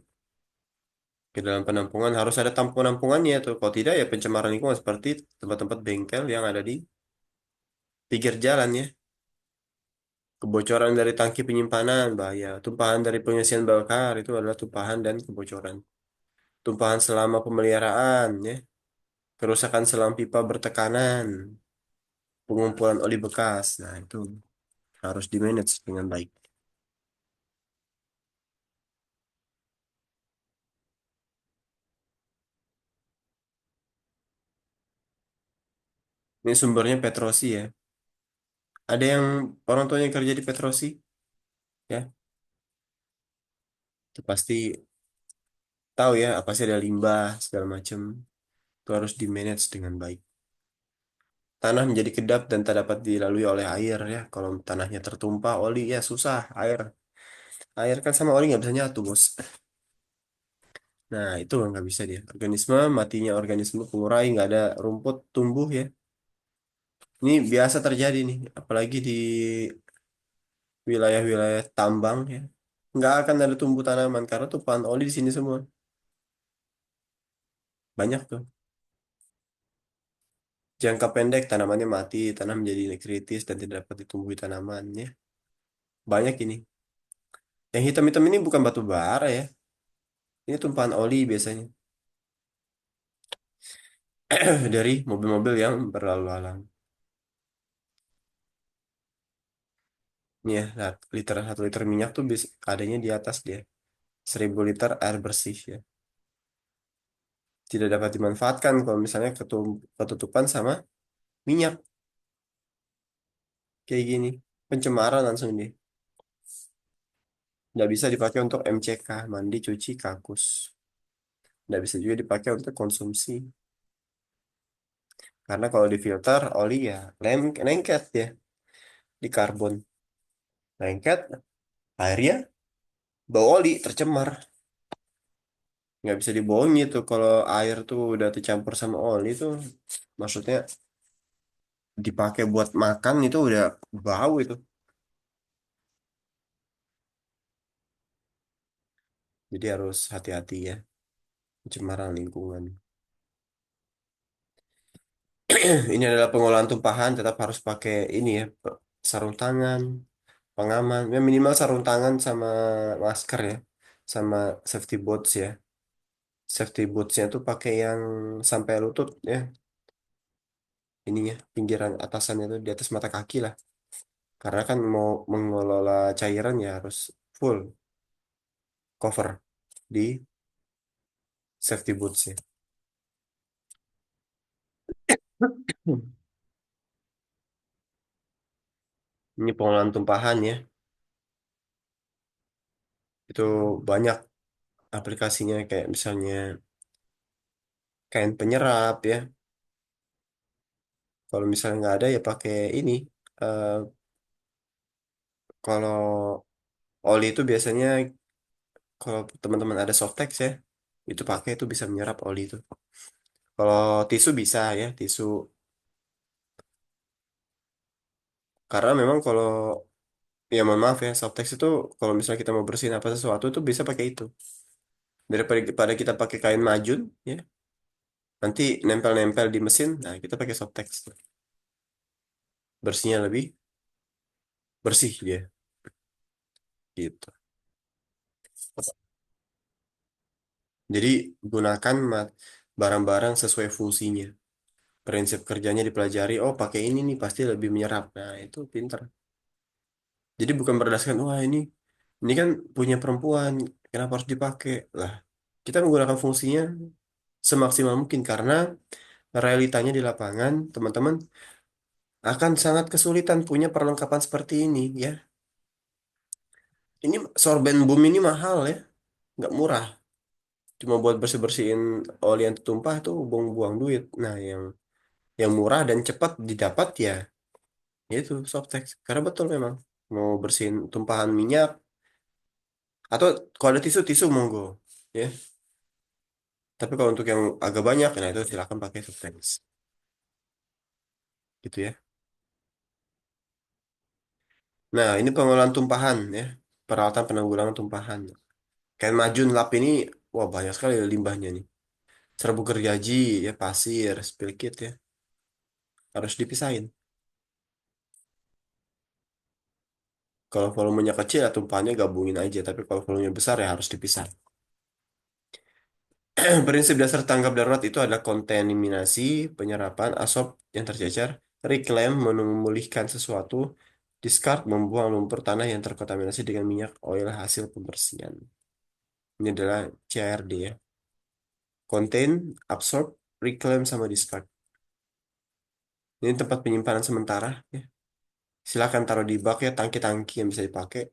ke dalam penampungan harus ada penampungannya tuh. Kalau tidak ya pencemaran lingkungan seperti tempat-tempat bengkel yang ada di pinggir jalan ya. Kebocoran dari tangki penyimpanan bahaya. Tumpahan dari pengisian bakar itu adalah tumpahan dan kebocoran. Tumpahan selama pemeliharaan ya. Kerusakan selang pipa bertekanan, pengumpulan oli bekas. Nah, itu harus di-manage dengan baik. Ini sumbernya Petrosi ya. Ada yang orang tuanya kerja di Petrosi? ya. Itu pasti tahu ya apa sih ada limbah segala macam. Itu harus di manage dengan baik. Tanah menjadi kedap dan tak dapat dilalui oleh air ya. Kalau tanahnya tertumpah oli ya susah air. Air kan sama oli nggak bisa nyatu bos. Nah itu nggak bisa dia. Organisme matinya organisme pengurai nggak ada rumput tumbuh ya. Ini biasa terjadi nih, apalagi di wilayah-wilayah tambang ya. Nggak akan ada tumbuh tanaman karena tumpahan oli di sini semua. Banyak tuh. Jangka pendek tanamannya mati, tanah menjadi kritis dan tidak dapat ditumbuhi tanamannya. Banyak ini. Yang hitam-hitam ini bukan batu bara ya. Ini tumpahan oli biasanya dari mobil-mobil yang berlalu lalang. Ini ya, nah, liter 1 liter minyak tuh bisa adanya di atas dia 1.000 liter air bersih ya. Tidak dapat dimanfaatkan kalau misalnya ketutupan sama minyak kayak gini. Pencemaran langsung dia. Nggak bisa dipakai untuk MCK, mandi, cuci, kakus. Nggak bisa juga dipakai untuk konsumsi. Karena kalau difilter oli ya lengket ya di karbon. Lengket, airnya bau oli, tercemar. Nggak bisa dibohongi tuh kalau air tuh udah tercampur sama oli tuh. Maksudnya dipakai buat makan itu udah bau itu. Jadi harus hati-hati ya, pencemaran lingkungan. Ini adalah pengolahan tumpahan, tetap harus pakai ini ya, sarung tangan, pengaman, ya minimal sarung tangan sama masker ya, sama safety boots ya. Safety bootsnya tuh pakai yang sampai lutut ya, ininya pinggiran atasannya tuh di atas mata kaki lah. Karena kan mau mengelola cairan ya harus full cover di safety bootsnya. Hmm. Ini pengolahan tumpahan ya, itu banyak aplikasinya kayak misalnya kain penyerap ya. Kalau misalnya nggak ada ya pakai ini. Eh, kalau oli itu biasanya kalau teman-teman ada Softex ya, itu pakai itu bisa menyerap oli itu. Kalau tisu bisa ya, tisu. Karena memang kalau ya mohon maaf ya, Softex itu kalau misalnya kita mau bersihin apa sesuatu itu bisa pakai itu. Daripada kita pakai kain majun ya, nanti nempel-nempel di mesin, nah kita pakai Softex. Bersihnya lebih bersih dia gitu. Jadi gunakan barang-barang sesuai fungsinya. Prinsip kerjanya dipelajari, oh pakai ini nih pasti lebih menyerap. Nah, itu pinter. Jadi bukan berdasarkan, wah ini kan punya perempuan, kenapa harus dipakai? Lah, kita menggunakan fungsinya semaksimal mungkin karena realitanya di lapangan, teman-teman akan sangat kesulitan punya perlengkapan seperti ini ya. Ini sorben boom ini mahal ya, nggak murah. Cuma buat bersih-bersihin oli yang tumpah tuh buang-buang duit. Nah, yang murah dan cepat didapat ya itu Softex. Karena betul memang mau bersihin tumpahan minyak atau kalau ada tisu tisu monggo ya. Tapi kalau untuk yang agak banyak nah itu silakan pakai Softex gitu ya. Nah, ini pengolahan tumpahan ya. Peralatan penanggulangan tumpahan. Kayak majun lap ini wah banyak sekali limbahnya nih. Serbuk gergaji ya pasir, spill kit ya. Harus dipisahin. Kalau volumenya kecil ya tumpahannya gabungin aja, tapi kalau volumenya besar ya harus dipisah. Prinsip dasar tanggap darurat itu adalah kontaminasi, penyerapan, asap yang tercecer, reclaim, memulihkan sesuatu, discard, membuang lumpur tanah yang terkontaminasi dengan minyak oil hasil pembersihan. Ini adalah CRD ya. Contain, absorb, reclaim, sama discard. Ini tempat penyimpanan sementara ya. Silakan taruh di bak ya, tangki-tangki yang bisa dipakai.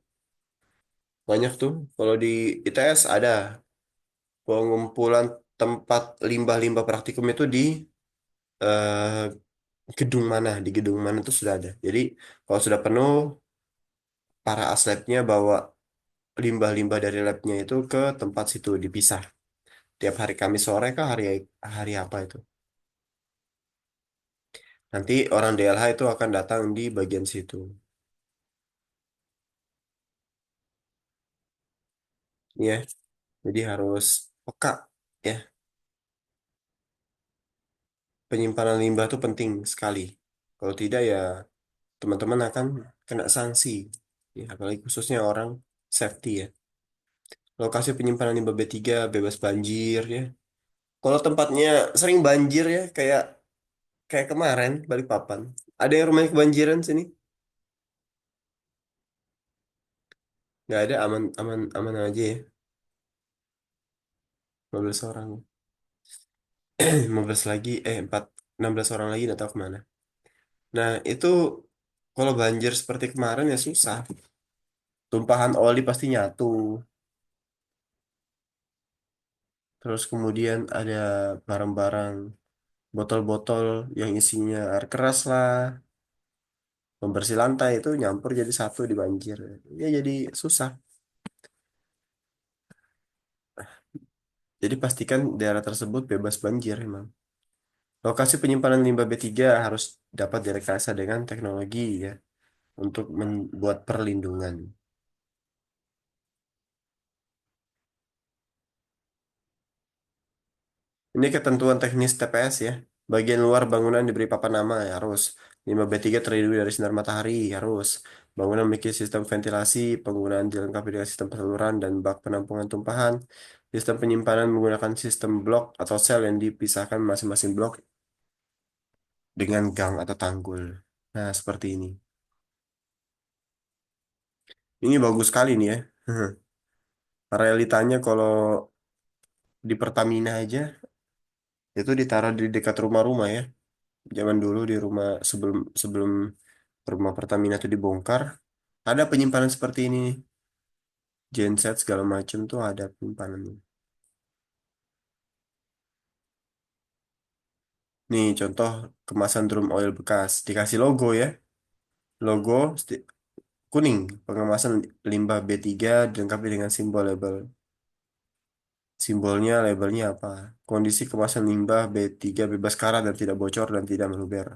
Banyak tuh. Kalau di ITS ada pengumpulan tempat limbah-limbah praktikum itu di eh, gedung mana, di gedung mana itu sudah ada. Jadi kalau sudah penuh, para aslabnya bawa limbah-limbah dari labnya itu ke tempat situ dipisah. Tiap hari Kamis sore kah hari hari apa itu? Nanti orang DLH itu akan datang di bagian situ. Ya, jadi harus peka ya. Penyimpanan limbah itu penting sekali. Kalau tidak ya teman-teman akan kena sanksi. Ya, apalagi khususnya orang safety ya. Lokasi penyimpanan limbah B3 bebas banjir ya. Kalau tempatnya sering banjir ya, kayak kayak kemarin Balikpapan. Ada yang rumahnya kebanjiran sini? Nggak ada, aman aman aman aja ya. 15 orang. 15 lagi, 16 orang lagi nggak tahu kemana. Nah, itu kalau banjir seperti kemarin ya susah. Tumpahan oli pasti nyatu. Terus kemudian ada barang-barang, botol-botol yang isinya air keras lah, pembersih lantai itu nyampur jadi satu di banjir. Ya jadi susah. Jadi pastikan daerah tersebut bebas banjir emang. Lokasi penyimpanan limbah B3 harus dapat direkayasa dengan teknologi ya untuk membuat perlindungan. Ini ketentuan teknis TPS ya. Bagian luar bangunan diberi papan nama ya, harus. Limbah B3 terlindungi dari sinar matahari harus. Bangunan memiliki sistem ventilasi, penggunaan dilengkapi dengan sistem saluran dan bak penampungan tumpahan. Sistem penyimpanan menggunakan sistem blok atau sel yang dipisahkan masing-masing blok dengan gang atau tanggul. Nah, seperti ini. Ini bagus sekali nih ya. Realitanya kalau di Pertamina aja itu ditaruh di dekat rumah-rumah ya. Zaman dulu di rumah sebelum sebelum rumah Pertamina itu dibongkar, ada penyimpanan seperti ini nih. Genset segala macam tuh ada penyimpanannya. Nih contoh kemasan drum oil bekas, dikasih logo ya. Logo kuning, pengemasan limbah B3 dilengkapi dengan simbol label. Simbolnya, labelnya apa? Kondisi kemasan limbah B3 bebas karat dan tidak bocor dan tidak meluber.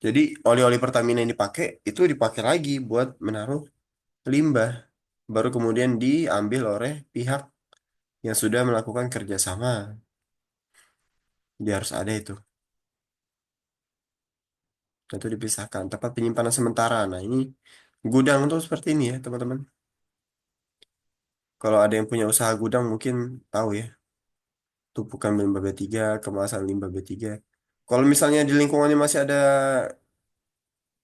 Jadi oli-oli Pertamina yang dipakai itu dipakai lagi buat menaruh limbah. Baru kemudian diambil oleh pihak yang sudah melakukan kerjasama. Dia harus ada itu. Itu dipisahkan. Tempat penyimpanan sementara. Nah ini gudang tuh seperti ini ya teman-teman. Kalau ada yang punya usaha gudang mungkin tahu ya. Tumpukan limbah B3, kemasan limbah B3. Kalau misalnya di lingkungannya masih ada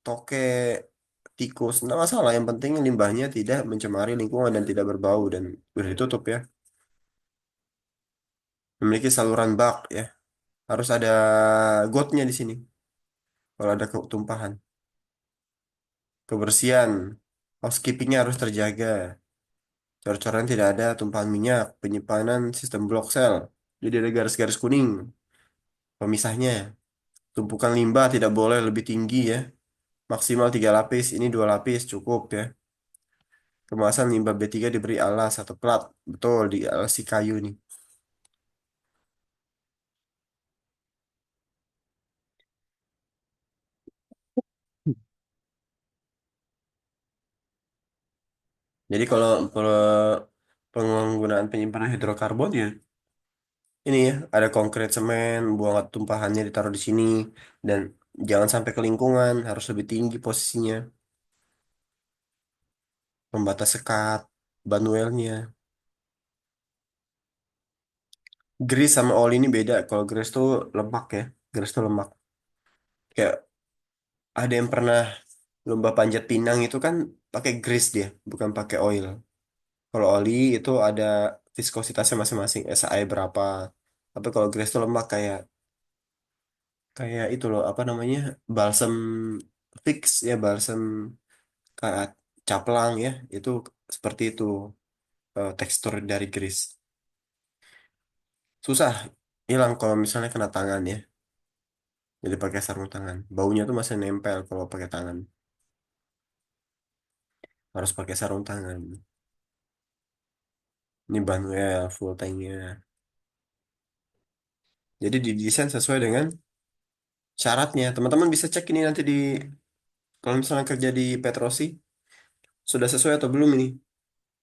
toke, tikus, nggak masalah. Yang penting limbahnya tidak mencemari lingkungan dan tidak berbau dan udah ditutup ya. Memiliki saluran bak ya. Harus ada gotnya di sini. Kalau ada ketumpahan. Kebersihan, housekeepingnya harus terjaga. Cor-coran tidak ada tumpahan minyak. Penyimpanan sistem block cell. Jadi ada garis-garis kuning pemisahnya. Tumpukan limbah tidak boleh lebih tinggi ya. Maksimal 3 lapis. Ini 2 lapis cukup ya. Kemasan limbah B3 diberi alas atau plat. Betul, di alasi kayu nih. Jadi kalau penggunaan penyimpanan hidrokarbon ya ini ya ada konkret semen, buang tumpahannya ditaruh di sini dan jangan sampai ke lingkungan, harus lebih tinggi posisinya. Pembatas sekat, banuelnya. Grease sama oli ini beda. Kalau grease tuh lemak ya. Grease tuh lemak. Kayak ada yang pernah lomba panjat pinang itu kan pakai grease dia, bukan pakai oil. Kalau oli itu ada viskositasnya masing-masing, SAE berapa. Tapi kalau grease tuh lemak kayak kayak itu loh, apa namanya? Balsam fix ya, balsam kayak caplang ya. Itu seperti itu tekstur dari grease. Susah hilang kalau misalnya kena tangan ya. Jadi pakai sarung tangan. Baunya tuh masih nempel kalau pakai tangan. Harus pakai sarung tangan. Ini Banwell full tanknya. Jadi didesain sesuai dengan syaratnya. Teman-teman bisa cek ini nanti di kalau misalnya kerja di Petrosi sudah sesuai atau belum ini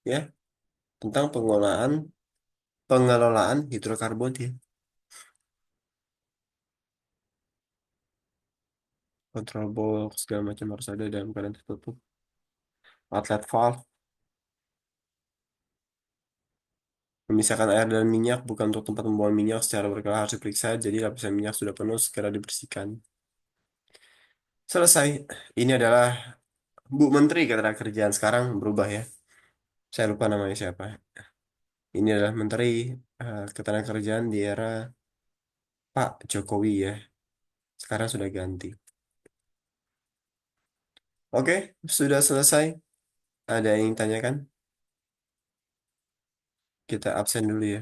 ya tentang pengelolaan hidrokarbon ya. Kontrol box segala macam harus ada dalam keadaan tertutup. Outlet valve memisahkan air dan minyak bukan untuk tempat pembuangan minyak secara berkala harus diperiksa. Jadi lapisan minyak sudah penuh segera dibersihkan. Selesai. Ini adalah Bu Menteri Ketenagakerjaan sekarang berubah ya. Saya lupa namanya siapa. Ini adalah Menteri Ketenagakerjaan di era Pak Jokowi ya. Sekarang sudah ganti. Oke, sudah selesai. Ada yang ingin tanyakan? Kita absen dulu ya.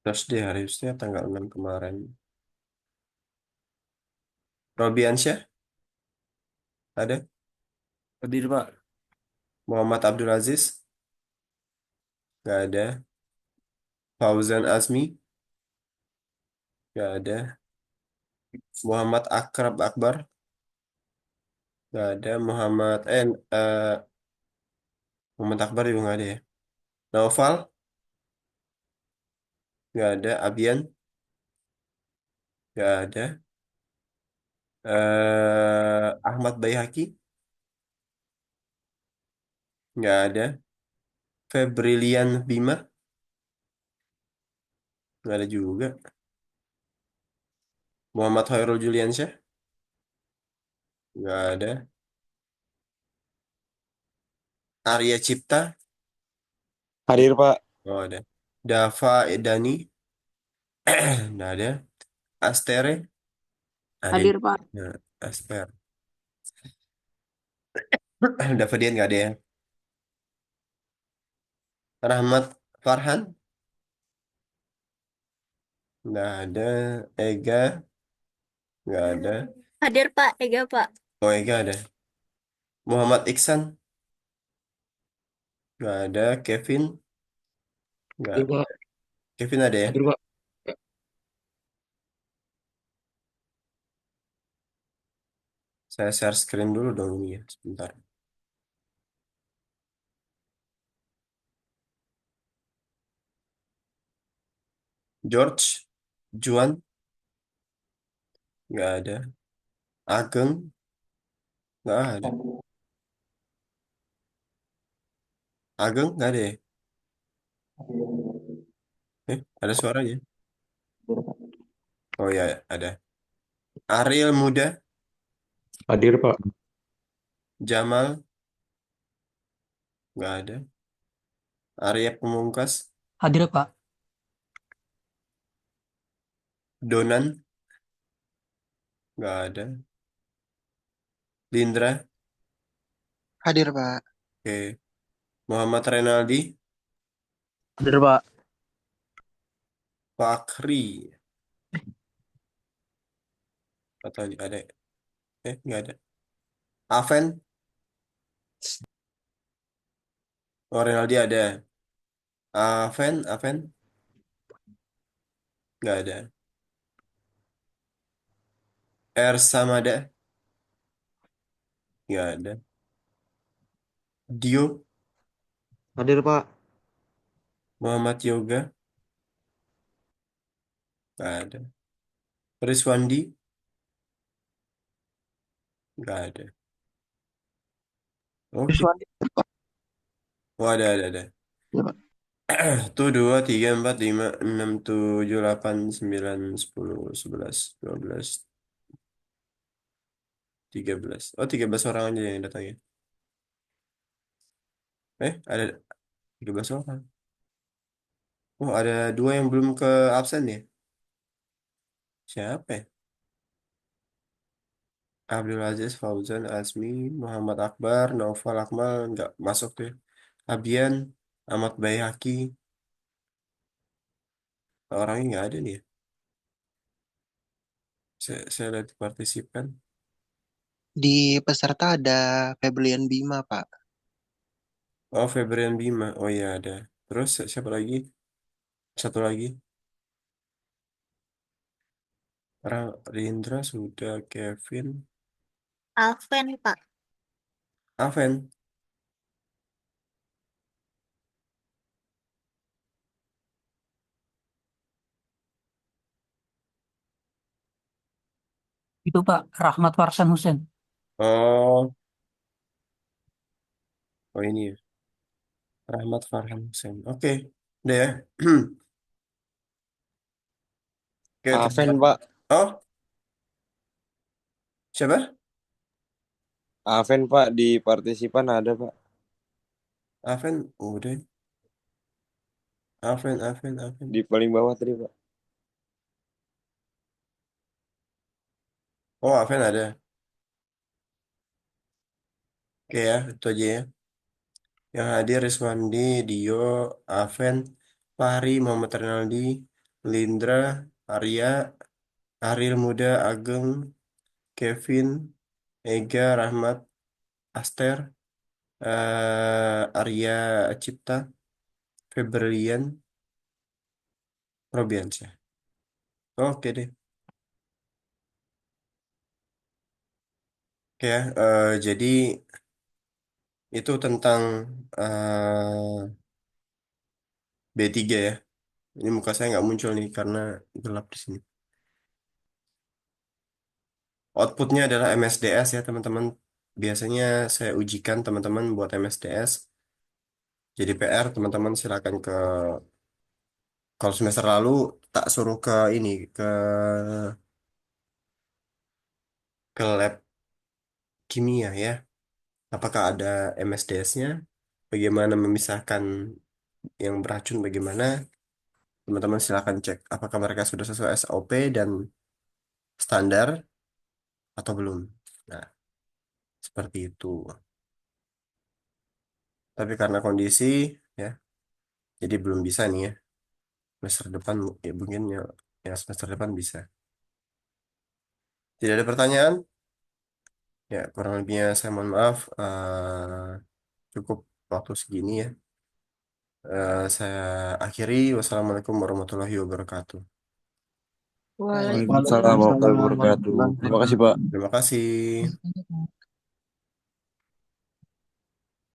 Thursday harusnya tanggal 6 kemarin. Robiansyah ada? Hadir, Pak. Muhammad Abdul Aziz? Nggak ada. Fauzan Azmi? Nggak ada. Muhammad Akrab Akbar? Nggak ada. Muhammad Akbar juga nggak ada ya. Naufal? Nggak ada. Abian? Nggak ada. Ahmad Baihaqi? Nggak ada. Febrilian Bima? Nggak ada juga. Muhammad Khairul Juliansyah? Nggak ada. Arya Cipta? Hadir, Pak. Oh ada. Dava Edani? Nggak ada. Astere? Ada Hadir, juga. Pak. Nah, Aster. Davadian nggak ada ya. Rahmat Farhan? Nggak ada. Ega? Nggak ada. Hadir Pak, Ega Pak. Oh Ega ada. Muhammad Iksan? Nggak ada. Kevin? Nggak Hadir, ada. Pak. Kevin ada ya? Hadir, Pak. Saya share screen dulu dong ini ya. Sebentar. George? Juan? Nggak ada. Ageng? Nggak ada. Ageng? Nggak ada ya? Ada suaranya. Oh ya, ada. Ariel Muda? Hadir, Pak. Jamal? Nggak ada. Arya Pemungkas? Hadir, Pak. Donan? Nggak ada. Lindra? Hadir, Pak. Oke. Muhammad Renaldi? Hadir, Pak. Fakri? Atau ada? Nggak ada. Aven? Oh, Renaldi ada. Aven? Nggak ada. Ersamada? Nggak ada. Dio? Hadir, Pak. Muhammad Yoga? Nggak ada. Riswandi? Nggak ada. Oke. Rizwan, Oh, ada. ya, Pak. Tuh 2, 3, 4, 5, 6, 7, 8, 9, 10, 11, 12. 13. Oh, 13 orang aja yang datang ya. Ada 13 orang. Oh, ada 2 yang belum ke absen ya. Siapa ya? Abdul Aziz, Fauzan, Azmi, Muhammad Akbar, Naufal Akmal nggak masuk tuh ya. Abian, Ahmad Bayhaki, orangnya nggak ada nih ya. Saya lihat partisipan. Di peserta ada Febrian Bima, Pak. Oh, Febrian Bima. Oh iya ada. Terus siapa lagi? Satu lagi. Rindra sudah, Kevin, Alven, Pak. Aven. Itu Pak, Rahmat Farsan Hussein. Oh, oh ini ya. Rahmat Farhan Hussein. Oke, udah ya. Oke, Aven, terima. Pak. Oh, siapa? Aven, Pak. Di partisipan ada, Pak. Aven, udah. Aven. Di paling bawah tadi, Pak. Oh, Aven ada. Oke ya, itu aja ya. Yang hadir Riswandi, Dio, Aven, Fahri, Muhammad Rinaldi, Lindra, Arya, Ariel Muda, Ageng, Kevin, Ega, Rahmat, Aster, Arya Cipta, Febrilian, Robiansyah. Oke deh. Oke ya, jadi itu tentang B3 ya. Ini muka saya nggak muncul nih karena gelap di sini. Outputnya adalah MSDS ya teman-teman. Biasanya saya ujikan teman-teman buat MSDS. Jadi PR teman-teman silakan kalau semester lalu tak suruh ke ini ke lab kimia ya. Apakah ada MSDS-nya? Bagaimana memisahkan yang beracun bagaimana? Teman-teman silakan cek apakah mereka sudah sesuai SOP dan standar atau belum. Nah, seperti itu. Tapi karena kondisi ya, jadi belum bisa nih ya. Semester depan ya mungkin ya, ya semester depan bisa. Tidak ada pertanyaan? Ya, kurang lebihnya saya mohon maaf. Cukup waktu segini ya. Saya akhiri. Wassalamualaikum warahmatullahi wabarakatuh. Waalaikumsalam. Waalaikumsalam warahmatullahi Waalaikumsalam wabarakatuh. warahmatullahi Terima kasih, Pak. wabarakatuh. Terima kasih.